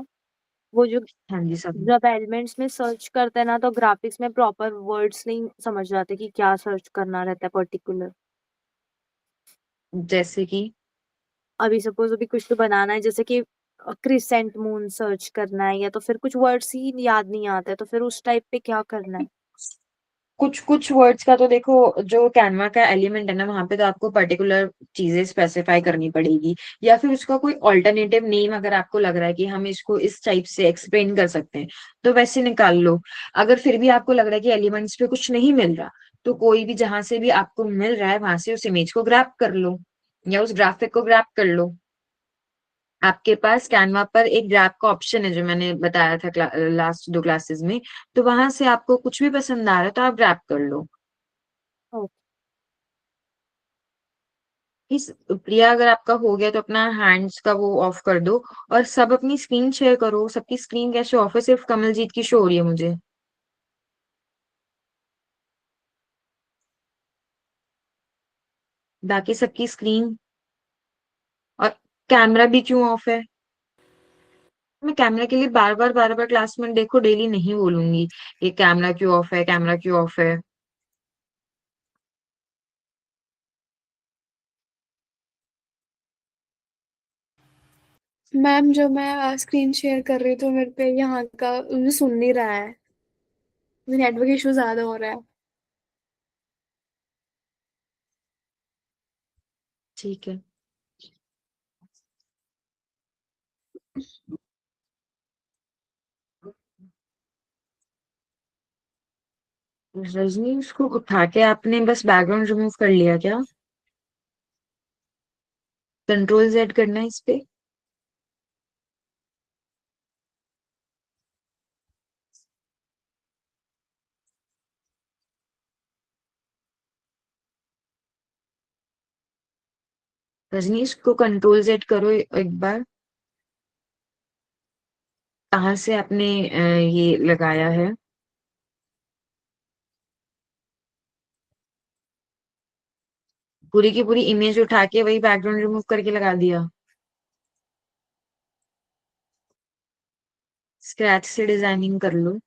वो जो हाँ जी सब। जब एलिमेंट्स में सर्च करते हैं ना, तो ग्राफिक्स में प्रॉपर वर्ड्स नहीं समझ आते कि क्या सर्च करना रहता है पर्टिकुलर। जैसे कि अभी सपोज अभी कुछ तो बनाना है, जैसे कि क्रिसेंट मून सर्च करना है, या तो फिर कुछ वर्ड्स ही याद नहीं आते, तो फिर उस टाइप पे क्या करना है? कुछ कुछ वर्ड्स का तो देखो, जो कैनवा का एलिमेंट है ना, वहां पे तो आपको पर्टिकुलर चीजें स्पेसिफाई करनी पड़ेगी, या फिर उसका कोई ऑल्टरनेटिव नेम अगर आपको लग रहा है कि हम इसको इस टाइप से एक्सप्लेन कर सकते हैं, तो वैसे निकाल लो। अगर फिर भी आपको लग रहा है कि एलिमेंट्स पे कुछ नहीं मिल रहा, तो कोई भी जहां से भी आपको मिल रहा है वहां से उस इमेज को ग्रैब कर लो, या उस ग्राफिक को ग्रैब कर लो। आपके पास कैनवा पर एक ग्रैब का ऑप्शन है, जो मैंने बताया था लास्ट 2 क्लासेस में, तो वहां से आपको कुछ भी पसंद आ रहा है तो आप ग्रैब कर लो। ओके। इस प्रिया, अगर आपका हो गया तो अपना हैंड्स का वो ऑफ कर दो, और सब अपनी स्क्रीन शेयर करो। सबकी स्क्रीन कैसे ऑफ है? सिर्फ कमलजीत की शो हो रही है मुझे, बाकी सबकी स्क्रीन। और कैमरा भी क्यों ऑफ है? मैं कैमरा के लिए बार बार क्लास में देखो डेली नहीं बोलूंगी ये कैमरा क्यों ऑफ है, कैमरा क्यों ऑफ है। मैम जब मैं स्क्रीन शेयर कर रही हूँ तो मेरे पे यहाँ का मुझे सुन नहीं रहा है, नेटवर्क इशू ज्यादा हो रहा है। ठीक है। रजनी, उसको उठा के आपने बस बैकग्राउंड रिमूव कर लिया क्या? कंट्रोल जेड करना है इस पे। रजनी, इसको कंट्रोल जेड करो एक बार। कहाँ से आपने ये लगाया है? पूरी की पूरी इमेज उठा के वही बैकग्राउंड रिमूव करके लगा दिया? स्क्रैच से डिजाइनिंग कर लो।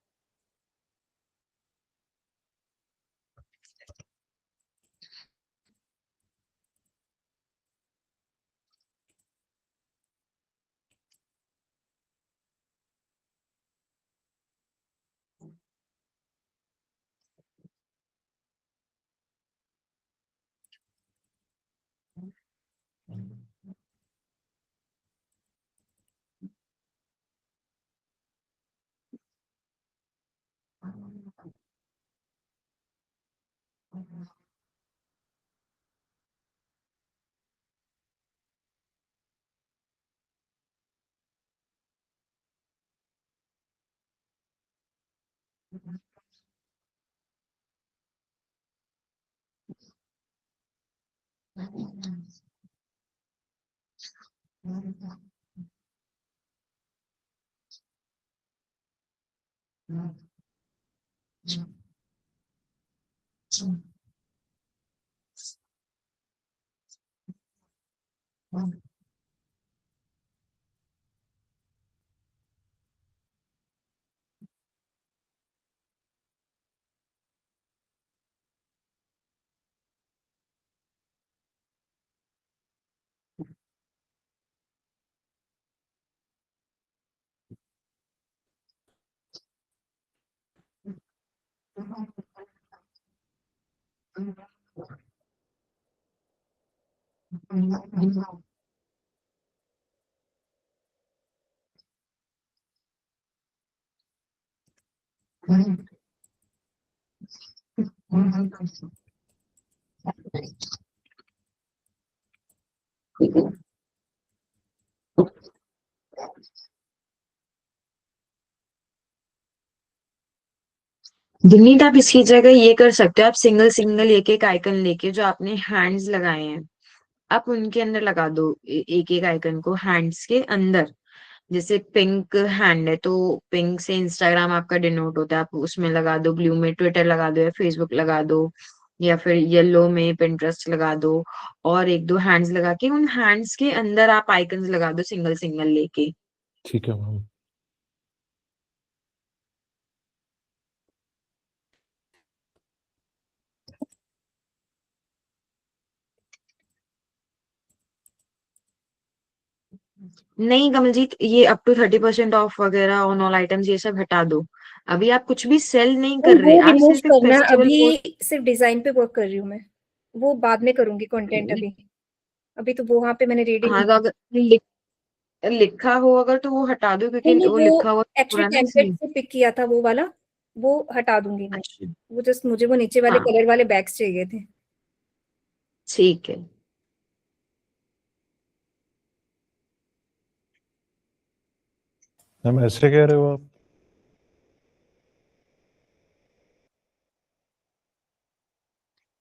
दिनीत, आप इसकी जगह ये कर सकते हो। आप सिंगल सिंगल एक एक आइकन लेके जो आपने हैंड्स लगाए हैं, आप उनके अंदर लगा दो। एक एक आइकन को हैंड्स के अंदर। जैसे पिंक हैंड है तो पिंक से इंस्टाग्राम आपका डिनोट होता है, आप उसमें लगा दो। ब्लू में ट्विटर लगा दो या फेसबुक लगा दो, या फिर येलो में पिंटरेस्ट लगा दो। और एक दो हैंड्स लगा के उन हैंड्स के अंदर आप आइकन्स लगा दो सिंगल सिंगल लेके। ठीक है मैम। नहीं कमलजीत, ये अप टू 30% ऑफ वगैरह ऑन ऑल आइटम्स ये सब हटा दो। अभी आप कुछ भी सेल नहीं कर रहे, वो आप रिमूव सिर्फ एक करना है, फेस्टिवल पोस्ट। अभी सिर्फ डिजाइन पे वर्क कर रही हूँ मैं, वो बाद में करूंगी कंटेंट। अभी अभी तो वहां पे मैंने रेडी हाँ नहीं। तो अगर लिखा हो अगर तो वो हटा दो, नहीं क्योंकि नहीं, वो वो लिखा हुआ हो एक्चुअली रहा है ना टेम्पलेट इसमें। से पिक किया था वो वाला, वो हटा दूंगी मैं। अच्छा। वो जस्ट मुझे वो नीचे वाले हाँ कलर वाले बैग्स चाहिए थे। ठीक है। मैम ऐसे कह रहे हो आप?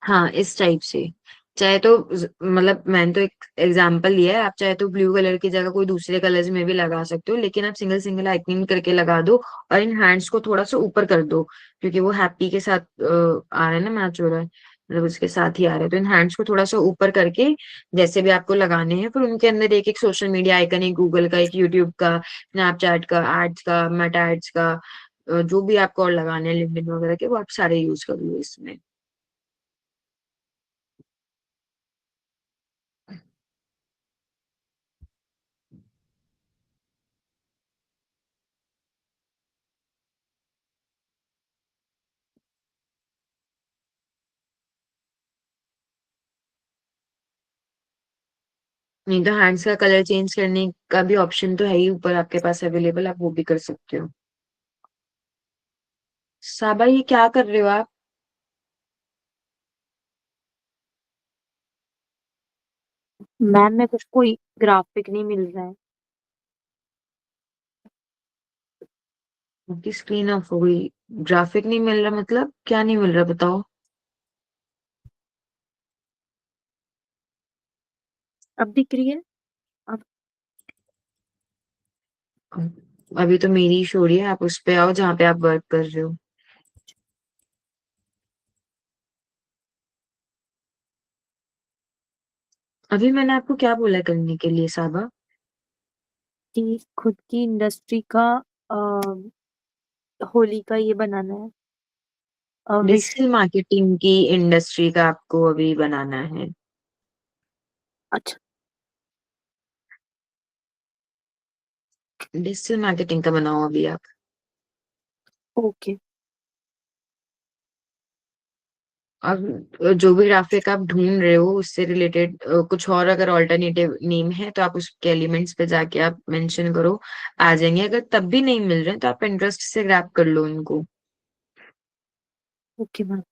हाँ इस टाइप से। चाहे तो मतलब मैंने तो एक एग्जांपल लिया है, आप चाहे तो ब्लू कलर की जगह कोई दूसरे कलर्स में भी लगा सकते हो, लेकिन आप सिंगल सिंगल आइकनिंग करके लगा दो। और इन हैंड्स को थोड़ा सा ऊपर कर दो, क्योंकि वो हैप्पी के साथ आ रहा है ना, मैच हो रहा है, मतलब उसके साथ ही आ रहा है। तो इन हैंड्स को थोड़ा सा ऊपर करके जैसे भी आपको लगाने हैं, फिर उनके अंदर एक एक सोशल मीडिया आइकन, एक गूगल का, एक यूट्यूब का, स्नैपचैट का, एड्स का, मेटा एड्स का, जो भी आपको और लगाने हैं लिंक्डइन वगैरह के, वो आप सारे यूज कर लो इसमें। नहीं तो हैंड्स का कलर चेंज करने का भी ऑप्शन तो है ही ऊपर आपके पास अवेलेबल, आप वो भी कर सकते हो। साबा ये क्या कर रहे हो आप? मैम मेरे कुछ कोई ग्राफिक नहीं मिल रहा है। आपकी स्क्रीन ऑफ हो गई। ग्राफिक नहीं मिल रहा मतलब क्या नहीं मिल रहा बताओ। अब दिख रही है? अब अभी तो मेरी शो रही है, आप उस पे आओ जहाँ पे आप वर्क कर रहे हो। अभी मैंने आपको क्या बोला करने के लिए साबा? कि खुद की इंडस्ट्री का होली का ये बनाना है। विश। डिजिटल मार्केटिंग की इंडस्ट्री का आपको अभी बनाना है। अच्छा। डिजिटल मार्केटिंग का बनाओ अभी आप। ओके। अब जो भी ग्राफिक आप ढूंढ रहे हो उससे रिलेटेड कुछ और अगर ऑल्टरनेटिव नेम है तो आप उसके एलिमेंट्स पे जाके आप मेंशन करो, आ जाएंगे। अगर तब भी नहीं मिल रहे हैं तो आप इंटरेस्ट से ग्रैब कर लो उनको। Okay ma'am.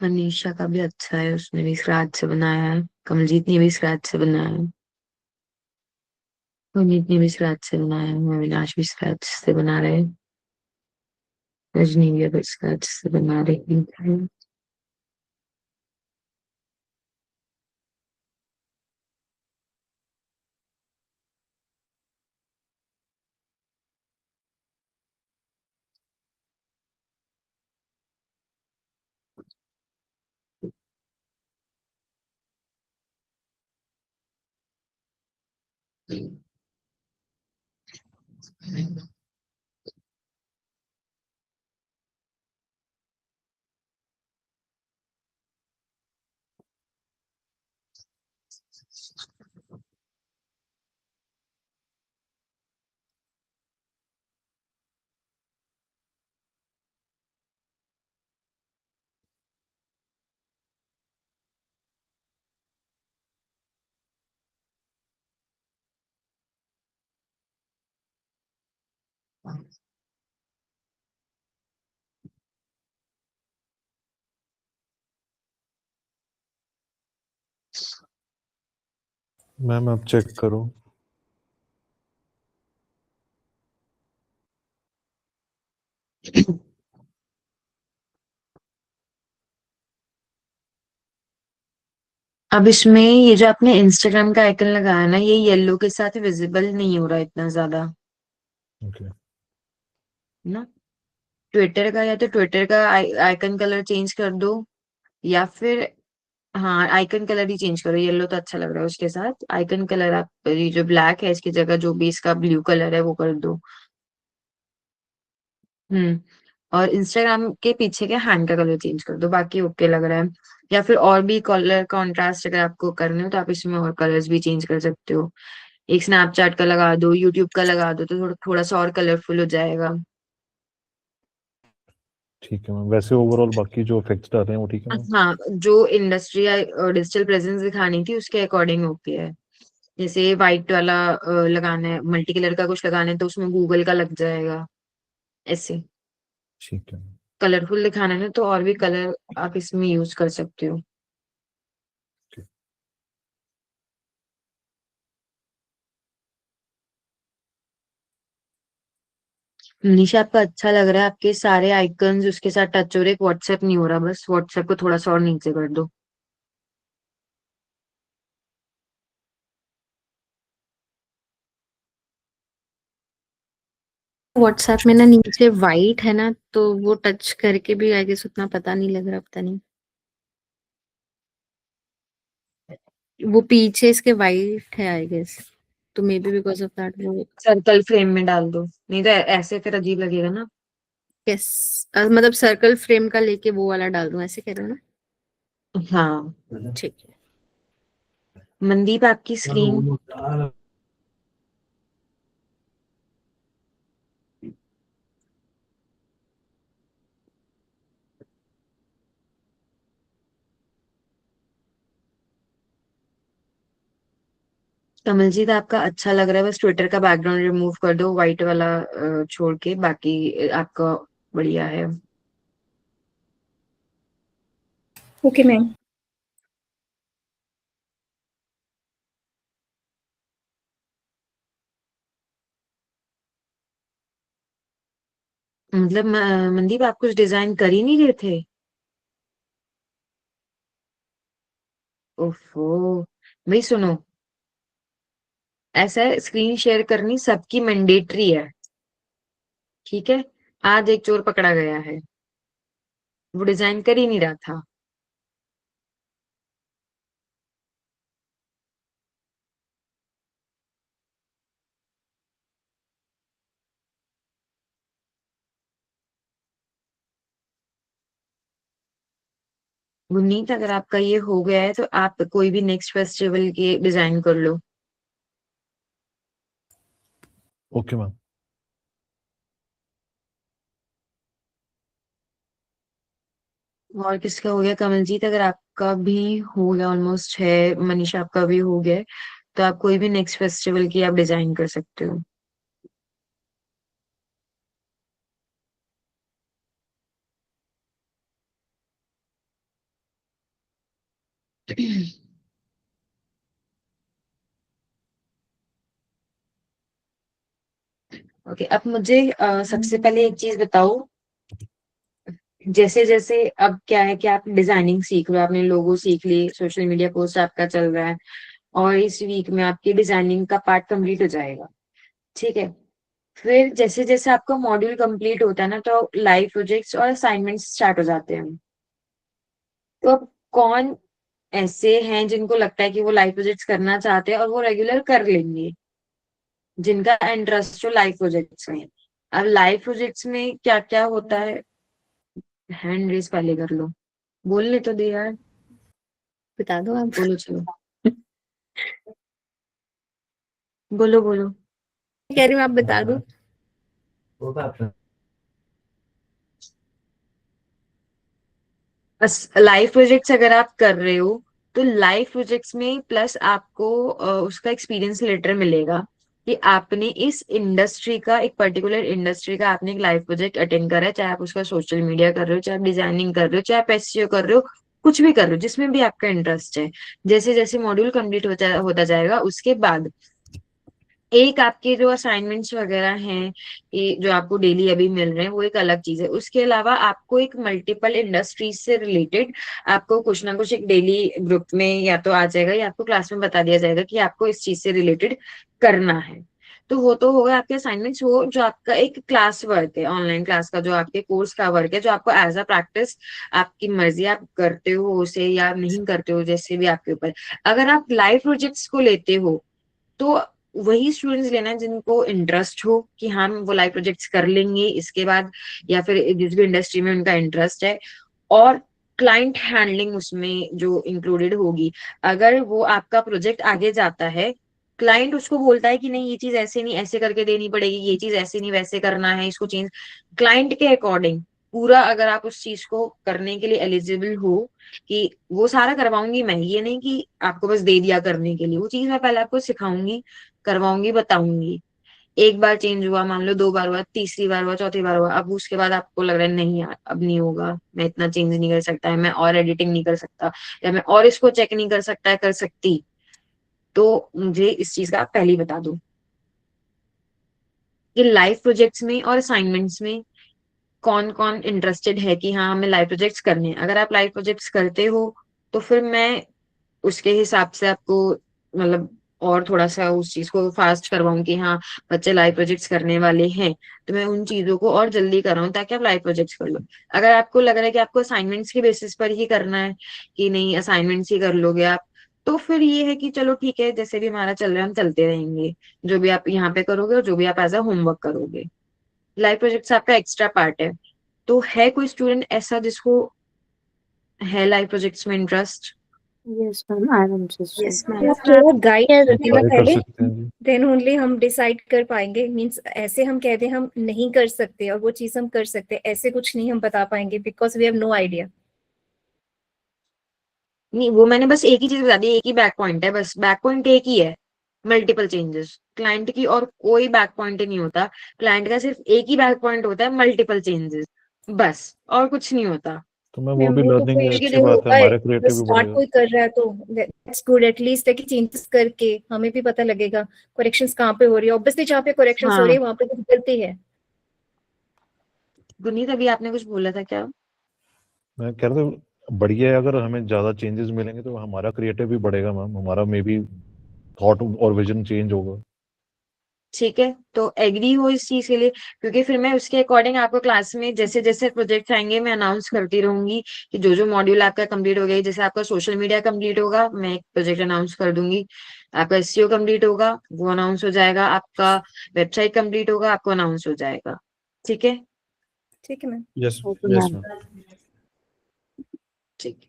मनीषा का भी अच्छा है, उसने भी स्क्रैच से बनाया है। कमलजीत ने भी स्क्रैच से बनाया है। पुनीत ने भी स्क्रैच से बनाया है। अविनाश भी स्क्रैच से बना रहे हैं। रजनी भी अगर स्क्रैच से बना रही है। मैम आप चेक करो। अब इसमें ये जो आपने इंस्टाग्राम का आइकन लगाया ना, ये येलो के साथ विजिबल नहीं हो रहा इतना ज्यादा, ओके। है ना? ट्विटर का, या तो ट्विटर का आइकन कलर चेंज कर दो, या फिर हाँ आइकन कलर ही चेंज करो। येलो तो अच्छा लग रहा है उसके साथ। आइकन कलर आप ये जो ब्लैक है इसकी जगह जो भी इसका ब्लू कलर है वो कर दो। हम्म। और इंस्टाग्राम के पीछे के हैंड का कलर चेंज कर दो, बाकी ओके लग रहा है। या फिर और भी कलर कॉन्ट्रास्ट अगर आपको करने हो तो आप इसमें और कलर्स भी चेंज कर सकते हो। एक स्नैपचैट का लगा दो, यूट्यूब का लगा दो, तो थोड़ा थोड़ा सा और कलरफुल हो जाएगा। ठीक है मैम, वैसे ओवरऑल बाकी जो इफेक्ट्स डाल रहे हैं वो ठीक है मैम। हाँ, जो इंडस्ट्री या डिजिटल प्रेजेंस दिखानी थी उसके अकॉर्डिंग ओके है। जैसे व्हाइट वाला लगाना है, मल्टी कलर का कुछ लगाना है तो उसमें गूगल का लग जाएगा। ऐसे ठीक है मैम। कलरफुल दिखाना है ना तो और भी कलर आप इसमें यूज कर सकते हो। ठीक। मनीषा आपका अच्छा लग रहा है, आपके सारे आइकन्स उसके साथ टच हो रहे। व्हाट्सएप नहीं हो रहा, बस व्हाट्सएप को थोड़ा सा और नीचे कर दो। व्हाट्सएप में ना नीचे वाइट है ना, तो वो टच करके भी आई गेस उतना पता नहीं लग रहा, पता नहीं। वो पीछे इसके वाइट है आई गेस, तो may be because of that वो। सर्कल फ्रेम में डाल दो, नहीं तो ऐसे फिर अजीब लगेगा ना। यस, मतलब सर्कल फ्रेम का लेके वो वाला डाल दूं, ऐसे कह रहे हो ना? हाँ। ठीक है। मनदीप आपकी स्क्रीन। कमलजीत आपका अच्छा लग रहा है, बस ट्विटर का बैकग्राउंड रिमूव कर दो व्हाइट वाला छोड़ के, बाकी आपका बढ़िया है। Okay ma'am. मतलब मनदीप आप कुछ डिजाइन कर ही नहीं रहे थे? ओफो, भाई सुनो, ऐसा है, स्क्रीन शेयर करनी सबकी मैंडेटरी है, ठीक है? आज एक चोर पकड़ा गया है, वो डिजाइन कर ही नहीं रहा था। गुरनीत अगर आपका ये हो गया है तो आप कोई भी नेक्स्ट फेस्टिवल के डिजाइन कर लो। Okay ma'am. और किसका हो गया? कमलजीत अगर आपका भी हो गया ऑलमोस्ट है, मनीषा आपका भी हो गया है, तो आप कोई भी नेक्स्ट फेस्टिवल की आप डिजाइन कर सकते हो। ओके, अब मुझे सबसे पहले एक चीज बताओ, जैसे जैसे अब क्या है कि आप डिजाइनिंग सीख रहे हो, आपने लोगो सीख ली, सोशल मीडिया पोस्ट आपका चल रहा है, और इस वीक में आपकी डिजाइनिंग का पार्ट कंप्लीट हो जाएगा, ठीक है? फिर जैसे जैसे आपका मॉड्यूल कंप्लीट होता है ना, तो लाइव प्रोजेक्ट्स और असाइनमेंट्स स्टार्ट हो जाते हैं। तो अब कौन ऐसे हैं जिनको लगता है कि वो लाइव प्रोजेक्ट्स करना चाहते हैं और वो रेगुलर कर लेंगे, जिनका इंटरेस्ट जो लाइव प्रोजेक्ट्स में? अब लाइव प्रोजेक्ट्स में क्या क्या होता है, हैंड रेस पहले कर लो, बोलने तो दे यार, बता दो आप। बोलो चलो, बोलो बोलो। कह रही हूँ आप बता दो। बस लाइव प्रोजेक्ट्स अगर आप कर रहे हो तो लाइव प्रोजेक्ट्स में प्लस आपको उसका एक्सपीरियंस लेटर मिलेगा कि आपने इस इंडस्ट्री का, एक पर्टिकुलर इंडस्ट्री का आपने एक लाइव प्रोजेक्ट अटेंड करा है, चाहे आप उसका सोशल मीडिया कर रहे हो, चाहे आप डिजाइनिंग कर रहे हो, चाहे आप एसईओ कर रहे हो, कुछ भी कर रहे हो, जिसमें भी आपका इंटरेस्ट है। जैसे जैसे मॉड्यूल कंप्लीट होता जाएगा, उसके बाद एक आपके जो असाइनमेंट्स वगैरह हैं, ये जो आपको डेली अभी मिल रहे हैं, वो एक अलग चीज है। उसके अलावा आपको एक मल्टीपल इंडस्ट्रीज से रिलेटेड आपको कुछ ना कुछ एक डेली ग्रुप में या तो आ जाएगा या आपको क्लास में बता दिया जाएगा कि आपको इस चीज से रिलेटेड करना है। तो वो तो होगा आपके असाइनमेंट्स, वो जो आपका एक क्लास वर्क है, ऑनलाइन क्लास का जो आपके कोर्स का वर्क है, जो आपको एज अ प्रैक्टिस, आपकी मर्जी, आप करते हो उसे या नहीं करते हो, जैसे भी आपके ऊपर। अगर आप लाइव प्रोजेक्ट्स को लेते हो तो वही स्टूडेंट्स लेना है जिनको इंटरेस्ट हो कि हम वो लाइव प्रोजेक्ट्स कर लेंगे इसके बाद, या फिर जिस भी इंडस्ट्री में उनका इंटरेस्ट है, और क्लाइंट हैंडलिंग उसमें जो इंक्लूडेड होगी। अगर वो आपका प्रोजेक्ट आगे जाता है, क्लाइंट उसको बोलता है कि नहीं ये चीज ऐसे नहीं ऐसे करके देनी पड़ेगी, ये चीज ऐसे नहीं वैसे करना है, इसको चेंज क्लाइंट के अकॉर्डिंग पूरा, अगर आप उस चीज को करने के लिए एलिजिबल हो कि वो सारा करवाऊंगी मैं, ये नहीं कि आपको बस दे दिया करने के लिए, वो चीज मैं पहले आपको सिखाऊंगी, करवाऊंगी, बताऊंगी। एक बार चेंज हुआ, मान लो 2 बार हुआ, तीसरी बार हुआ, चौथी बार हुआ, अब उसके बाद आपको लग रहा है नहीं यार अब नहीं होगा, मैं इतना चेंज नहीं कर सकता है, मैं और एडिटिंग नहीं कर सकता, या मैं और इसको चेक नहीं कर सकता है, कर सकती, तो मुझे इस चीज का आप पहले ही बता दो कि लाइव प्रोजेक्ट्स में और असाइनमेंट्स में कौन कौन इंटरेस्टेड है कि हाँ हमें लाइव प्रोजेक्ट्स करने हैं। अगर आप लाइव प्रोजेक्ट्स करते हो तो फिर मैं उसके हिसाब से आपको, मतलब और थोड़ा सा उस चीज को फास्ट करवाऊं कि हाँ बच्चे लाइव प्रोजेक्ट्स करने वाले हैं, तो मैं उन चीजों को और जल्दी कराऊं ताकि आप लाइव प्रोजेक्ट्स कर लो। अगर आपको लग रहा है कि आपको असाइनमेंट्स के बेसिस पर ही करना है, कि नहीं असाइनमेंट्स ही कर लोगे आप, तो फिर ये है कि चलो ठीक है, जैसे भी हमारा चल रहा है हम चलते रहेंगे, जो भी आप यहाँ पे करोगे और जो भी आप एज अ होमवर्क करोगे, लाइव प्रोजेक्ट्स आपका एक्स्ट्रा पार्ट है। तो है कोई स्टूडेंट ऐसा जिसको है लाइव प्रोजेक्ट्स में interest? Yes ma'am, I am interested. Yes आप मैम। थोड़ा गाइड कर देना ट्राई कर पहले, सकते हैं जी। देन ओनली हम डिसाइड कर पाएंगे। मींस ऐसे हम कह दें हम नहीं कर सकते और वो चीज हम कर सकते, ऐसे कुछ नहीं हम बता पाएंगे, because we have no idea. नहीं, वो मैंने बस एक ही चीज बता दी, एक ही बैक पॉइंट है, बस बैक पॉइंट एक ही है मल्टीपल चेंजेस। क्लाइंट की और कोई बैक पॉइंट नहीं होता, क्लाइंट का सिर्फ एक ही बैक पॉइंट होता है, मल्टीपल चेंजेस, बस और कुछ नहीं होता। तो मैं वो मैम भी वो तो लर्निंग कोई है, इश्यू अच्छी नहीं बात है, होगा, हमारा क्रिएटिव भी स्टार्ट बढ़ेगा। कोई कर रहा है तो दैट्स गुड, एटलीस्ट है कि चेंजेस करके हमें भी पता लगेगा करेक्शंस कहाँ पे हो रही है। ऑब्वियसली जहाँ पे करेक्शंस हो रही हाँ, है वहां पे कुछ गलती है। गुनीत अभी आपने कुछ बोला था क्या? मैं कह रहा था बढ़िया है, अगर हमें ज्यादा चेंजेस मिलेंगे तो हमारा क्रिएटिव भी बढ़ेगा मैम, हमारा मे बी थॉट और विजन चेंज होगा। ठीक है, तो एग्री हो इस चीज के लिए, क्योंकि फिर मैं उसके अकॉर्डिंग आपको क्लास में जैसे जैसे प्रोजेक्ट आएंगे मैं अनाउंस करती रहूंगी कि जो जो मॉड्यूल आपका कंप्लीट हो गया, जैसे आपका सोशल मीडिया कंप्लीट होगा मैं एक प्रोजेक्ट अनाउंस कर दूंगी, आपका एसईओ कंप्लीट होगा वो अनाउंस हो जाएगा, आपका वेबसाइट कंप्लीट होगा आपको अनाउंस हो जाएगा। ठीक है, ठीक है ma'am. Yes okay yes ma'am. Ma'am. ठीक।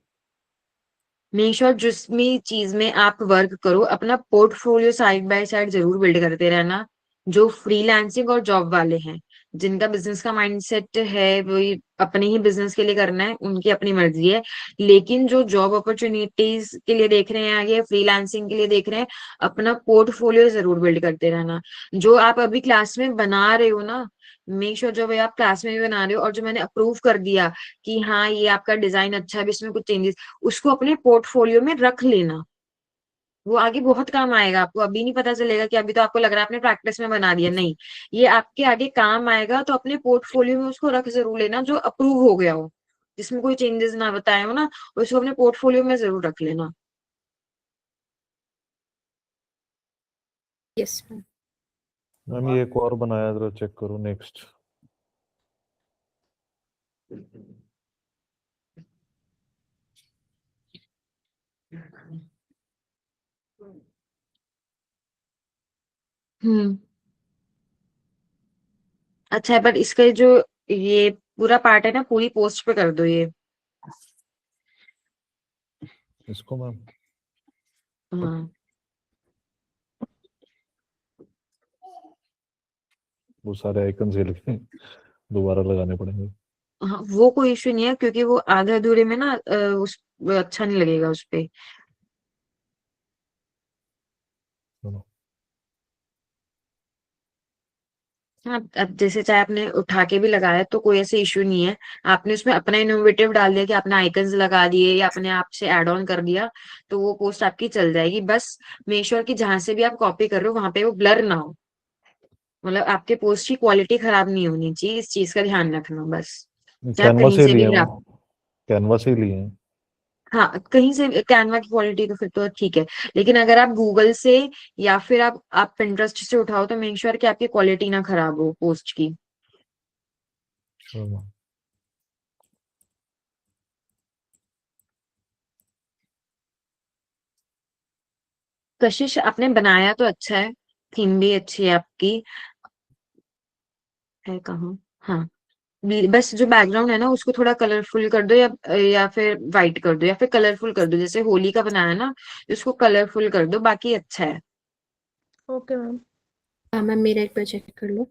मेक श्योर जिस भी चीज में आप वर्क करो अपना पोर्टफोलियो साइड बाय साइड जरूर बिल्ड करते रहना। जो फ्रीलांसिंग और जॉब वाले हैं, जिनका बिजनेस का माइंडसेट है वही अपने ही बिजनेस के लिए करना है, उनकी अपनी मर्जी है, लेकिन जो जॉब अपॉर्चुनिटीज के लिए देख रहे हैं आगे, फ्रीलांसिंग के लिए देख रहे हैं, अपना पोर्टफोलियो जरूर बिल्ड करते रहना। जो आप अभी क्लास में बना रहे हो ना, मेक श्योर जो भाई आप क्लास में भी बना रहे हो और जो मैंने अप्रूव कर दिया कि हाँ ये आपका डिजाइन अच्छा है, अभी इसमें कुछ चेंजेस, उसको अपने पोर्टफोलियो में रख लेना। वो आगे बहुत काम आएगा आपको, अभी नहीं पता चलेगा कि अभी तो आपको लग रहा है आपने प्रैक्टिस में बना दिया, नहीं, ये आपके आगे काम आएगा, तो अपने पोर्टफोलियो में उसको रख जरूर लेना जो अप्रूव हो गया हो, जिसमें कोई चेंजेस ना बताए हो ना, उसको अपने पोर्टफोलियो में जरूर रख लेना। Yes ma'am. मैम ये एक और बनाया, जरा चेक करो नेक्स्ट। हम्म, अच्छा है, पर इसका जो ये पूरा पार्ट है ना पूरी पोस्ट पे कर दो ये। इसको मैम हाँ वो सारे आइकन हिल के दोबारा लगाने पड़ेंगे। हाँ, वो कोई इश्यू नहीं है, क्योंकि वो आधे अधूरे में ना उस अच्छा नहीं लगेगा उस पे। चलो। हाँ, अब जैसे चाहे आपने उठा के भी लगाया तो कोई ऐसे इश्यू नहीं है, आपने उसमें अपना इनोवेटिव डाल दिया कि आपने आइकन्स लगा दिए या अपने आप से ऐड ऑन कर दिया, तो वो पोस्ट आपकी चल जाएगी। बस मेक श्योर कि जहां से भी आप कॉपी कर रहे हो वहां पे वो ब्लर ना हो, मतलब आपके पोस्ट की क्वालिटी खराब नहीं होनी चाहिए, इस चीज का ध्यान रखना बस। चाहे आप कैनवा कहीं से से लिए भी हैं ग्राफ, मैम, कैनवा से ही लिए हैं। हाँ कहीं से कैनवा की क्वालिटी तो फिर तो ठीक है, लेकिन अगर आप गूगल से या फिर आप पिंटरेस्ट से उठाओ तो मेक श्योर कि आपकी क्वालिटी ना खराब हो पोस्ट की। चलो। कशिश आपने बनाया तो अच्छा है, थीम भी अच्छी है आपकी, है कहाँ, हाँ, बस जो बैकग्राउंड है ना उसको थोड़ा कलरफुल कर दो, या फिर वाइट कर दो या फिर कलरफुल कर दो, जैसे होली का बनाया ना, उसको कलरफुल कर दो, बाकी अच्छा है। Okay ma'am. हाँ मैम, मेरा एक बार चेक कर लो।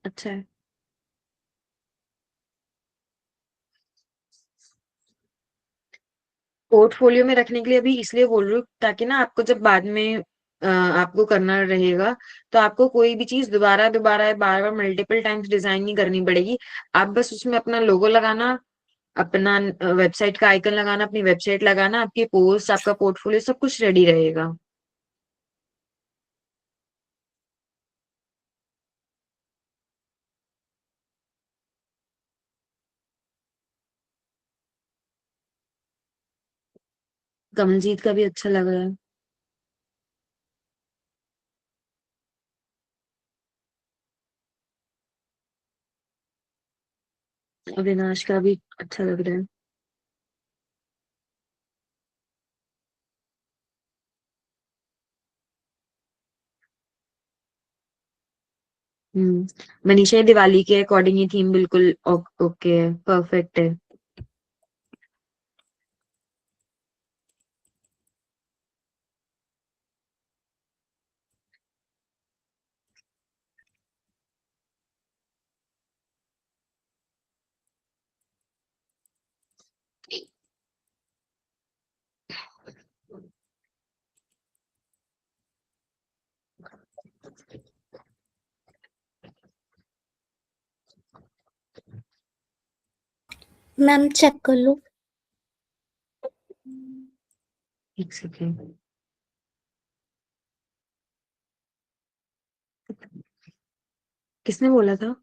अच्छा है। पोर्टफोलियो में रखने के लिए अभी इसलिए बोल रही हूँ ताकि ना आपको जब बाद में आपको करना रहेगा तो आपको कोई भी चीज दोबारा दोबारा बार बार मल्टीपल टाइम्स डिजाइन नहीं करनी पड़ेगी। आप बस उसमें अपना लोगो लगाना, अपना वेबसाइट का आइकन लगाना, अपनी वेबसाइट लगाना, आपकी पोस्ट, आपका पोर्टफोलियो सब कुछ रेडी रहेगा। कमलजीत का भी अच्छा लग रहा है, अविनाश का भी अच्छा लग रहा है। मनीषा, ये दिवाली के अकॉर्डिंग ये थीम बिल्कुल ओके है, परफेक्ट है। मैम चेक कर लो। एक सेकेंड। किसने बोला था?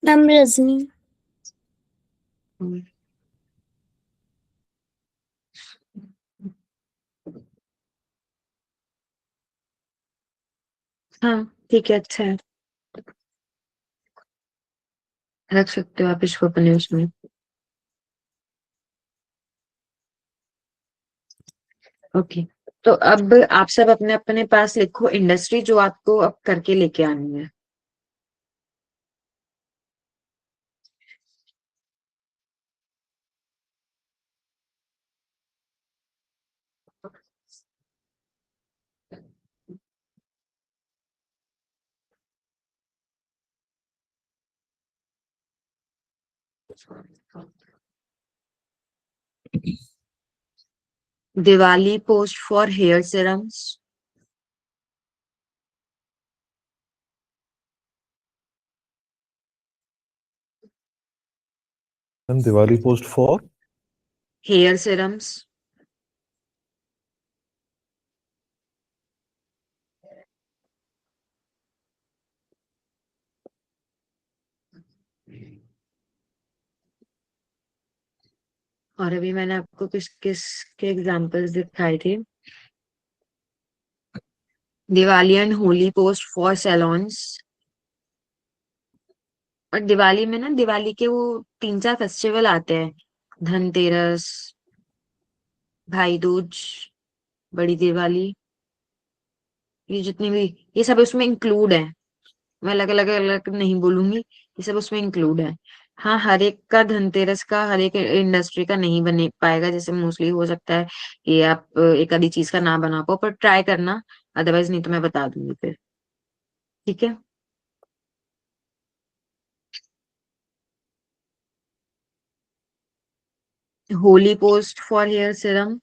मैम रजनी। हम्म, हाँ ठीक है, अच्छा है, रख सकते हो आप इसको अपने उसमें। ओके, तो अब आप सब अपने अपने पास लिखो इंडस्ट्री जो आपको अब करके लेके आनी है। Diwali post for hair serums. Ma'am Diwali post for hair serums. और अभी मैंने आपको किस किस के एग्जांपल्स दिखाए थे? Diwali and Holi post for salons. और दिवाली में ना, दिवाली के वो 3-4 फेस्टिवल आते हैं, धनतेरस, भाई दूज, बड़ी दिवाली, ये जितनी भी, ये सब उसमें इंक्लूड है। मैं अलग अलग अलग नहीं बोलूंगी, ये सब उसमें इंक्लूड है। हाँ, हर एक का धनतेरस का हर एक इंडस्ट्री का नहीं बने पाएगा, जैसे मोस्टली हो सकता है कि आप एक आधी चीज का ना बना पाओ, पर ट्राई करना, अदरवाइज नहीं तो मैं बता दूंगी फिर। ठीक है। Holi post for hair serum.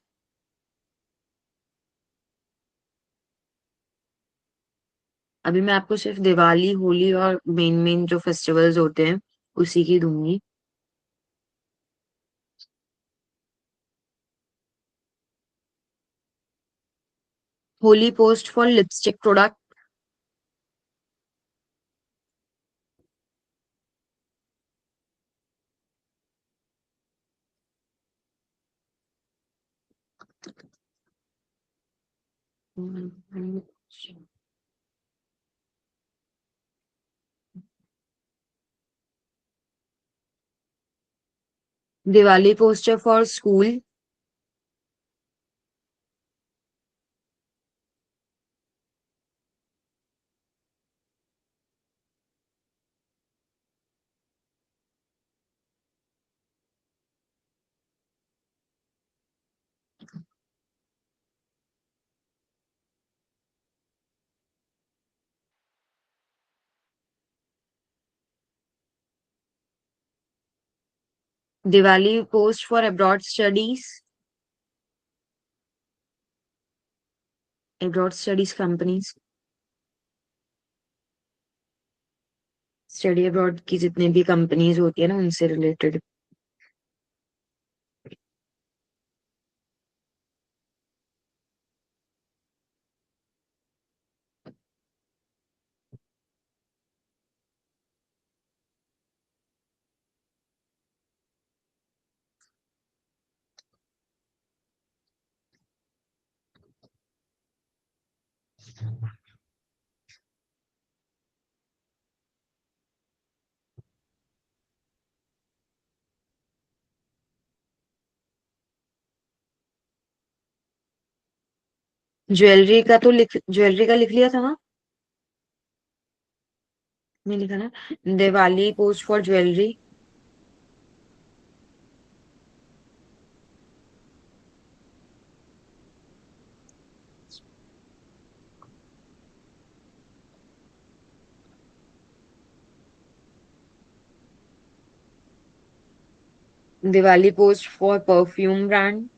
अभी मैं आपको सिर्फ दिवाली, होली और मेन मेन जो फेस्टिवल्स होते हैं उसी की दूंगी। Holi post for lipstick product. Diwali poster for school. Diwali post for abroad studies. Abroad studies companies, study abroad की जितने भी कंपनीज होती है ना, उनसे रिलेटेड। ज्वेलरी का लिख लिया था ना? नहीं लिखा ना? Diwali post for jewellery. Diwali post for perfume brand.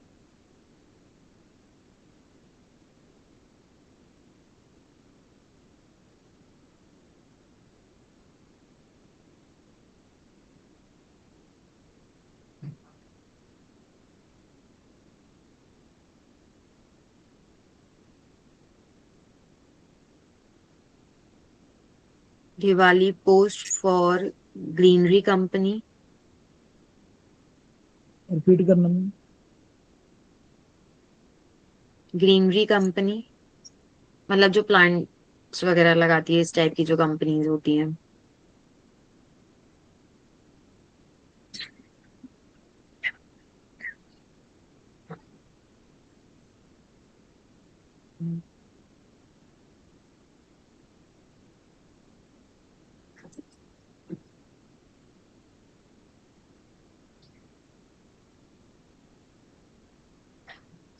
Diwali post for greenery company, repeat करना मैम। ग्रीनरी कंपनी मतलब जो प्लांट्स वगैरह लगाती है, इस टाइप की जो कंपनीज होती हैं।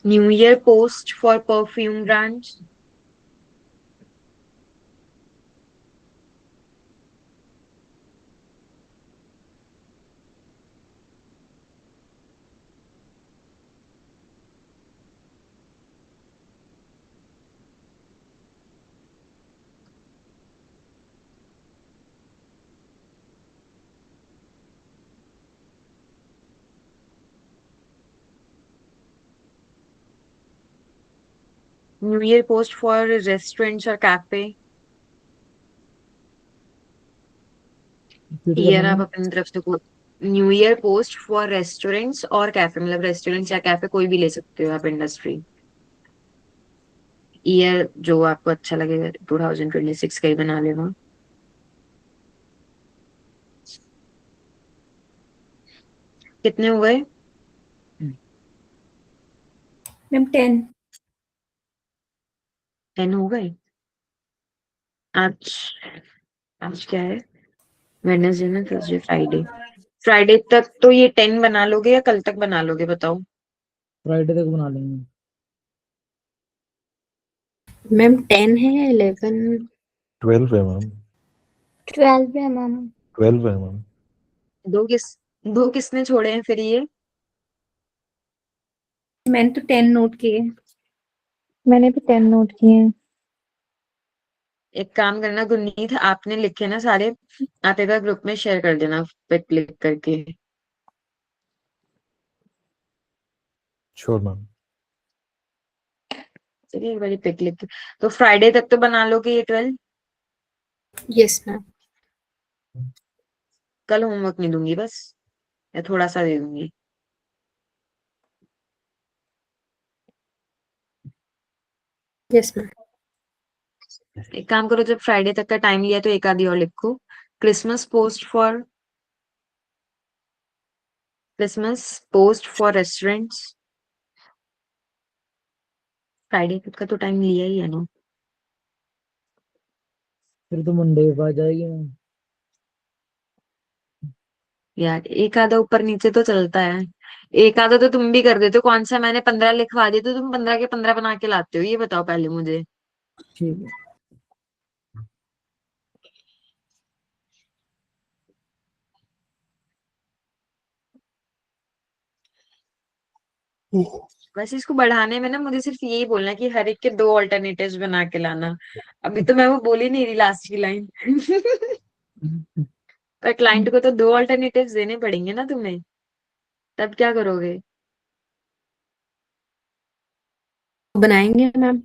New year post for perfume brands, new year post for restaurants और कैफे। रिपीट ईयर करना आप मैम। अपनी तरफ से new year post for restaurants और कैफे, मतलब रेस्टोरेंट्स या कैफे कोई भी ले सकते हो आप इंडस्ट्री। ईयर जो आपको अच्छा लगेगा 2026 का ही बना लेना। कितने हुए? मैम 10। 10 हो गए। आज आज क्या है? वेडनेसडे में, थर्सडे, फ्राइडे। फ्राइडे तक तो ये 10 बना लोगे या कल तक बना लोगे बताओ? फ्राइडे तक बना लेंगे। मैम 10 है या 11? 12 है मैम। 12 है मैम। 12 है मैम। दो किसने छोड़े हैं फिर ये? मैंने तो 10 नोट किए। मैंने भी 10 नोट किए हैं। एक काम करना गुरनीत, आपने लिखे ना सारे, आप एक बार ग्रुप में शेयर कर देना पे क्लिक करके। Sure ma'am. चलिए एक बार पे क्लिक। तो फ्राइडे तक तो बना लोगे ये 12? Yes ma'am. कल होमवर्क नहीं दूंगी बस, या थोड़ा सा दे दूंगी। Yes ma'am. एक काम करो, जब फ्राइडे तक का टाइम लिया तो एक आधी और लिखो। Christmas post for restaurants. Friday तक का तो टाइम लिया ही है ना। फिर तो मंडे को आ जाएगी मैम। यार एक आधा ऊपर नीचे तो चलता है। एक आधा तो तुम भी कर देते हो, कौन सा मैंने 15 लिखवा दिए तो तुम 15 के 15 बना के लाते हो, ये बताओ पहले मुझे। ठीक है। वैसे इसको बढ़ाने में ना मुझे सिर्फ यही बोलना है कि हर एक के 2 ऑल्टरनेटिव्स बना के लाना। अभी तो मैं वो बोल ही नहीं रही लास्ट की लाइन। पर क्लाइंट को तो 2 ऑल्टरनेटिव्स देने पड़ेंगे ना तुम्हें, तब क्या करोगे? बनाएंगे मैम।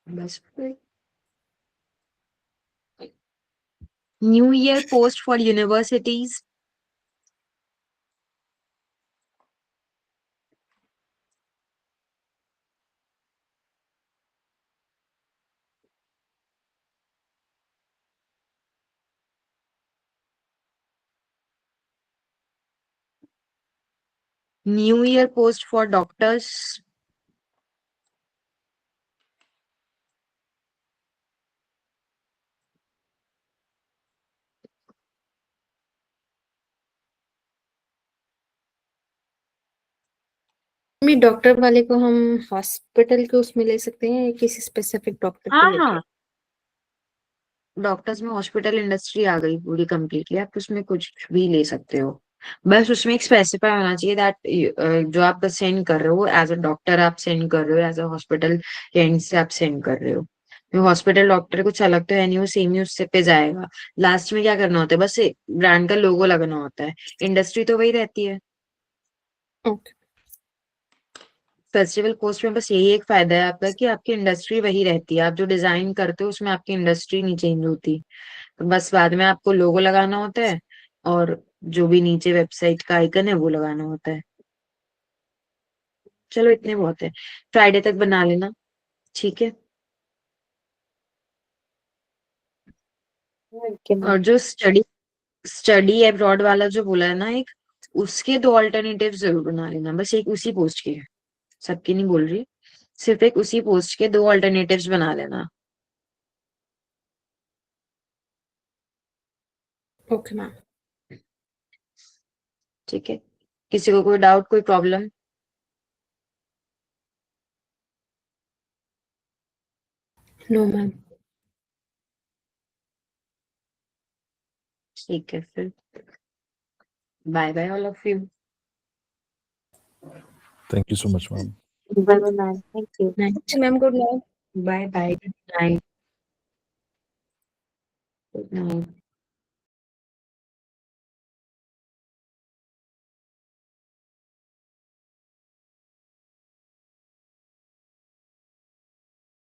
बस। New year post for universities. New year post for doctors. मैं डॉक्टर वाले को हम हॉस्पिटल के उसमें ले सकते हैं या किसी स्पेसिफिक डॉक्टर को हाँ लेके? हाँ, डॉक्टर्स में हॉस्पिटल इंडस्ट्री आ गई पूरी कंप्लीटली, आप उसमें कुछ भी ले सकते हो। बस उसमें एक स्पेसिफाई होना चाहिए दैट जो आप सेंड कर रहे हो एज अ डॉक्टर आप सेंड कर रहे हो, एज अ हॉस्पिटल एंड से आप सेंड कर रहे हो। हॉस्पिटल डॉक्टर कुछ अलग तो है नहीं, वो सेम ही उससे पे जाएगा। लास्ट में क्या करना होता है, बस ब्रांड का लोगो लगाना होता है। इंडस्ट्री तो वही रहती है। ओके। फेस्टिवल पोस्ट में बस यही एक फायदा है आपका कि आपकी इंडस्ट्री वही रहती है, आप जो डिजाइन करते हो उसमें आपकी इंडस्ट्री नहीं चेंज होती। तो बस बाद में आपको लोगो लगाना होता है और जो भी नीचे वेबसाइट का आइकन है वो लगाना होता है। चलो इतने बहुत है, फ्राइडे तक बना लेना, ठीक है। Okay ma'am. और जो स्टडी अब्रॉड वाला जो बोला है ना एक, उसके 2 अल्टरनेटिव जरूर बना लेना, बस एक उसी पोस्ट के, सबकी नहीं बोल रही, सिर्फ एक उसी पोस्ट के 2 अल्टरनेटिव्स बना लेना। Okay ma'am. ठीक है, किसी को कोई डाउट, कोई प्रॉब्लम? No ma'am. ठीक है फिर, bye bye all of you. Thank you so much, ma'am. Bye ma'am, thank you. Ma'am good night. Bye bye, good night, good night.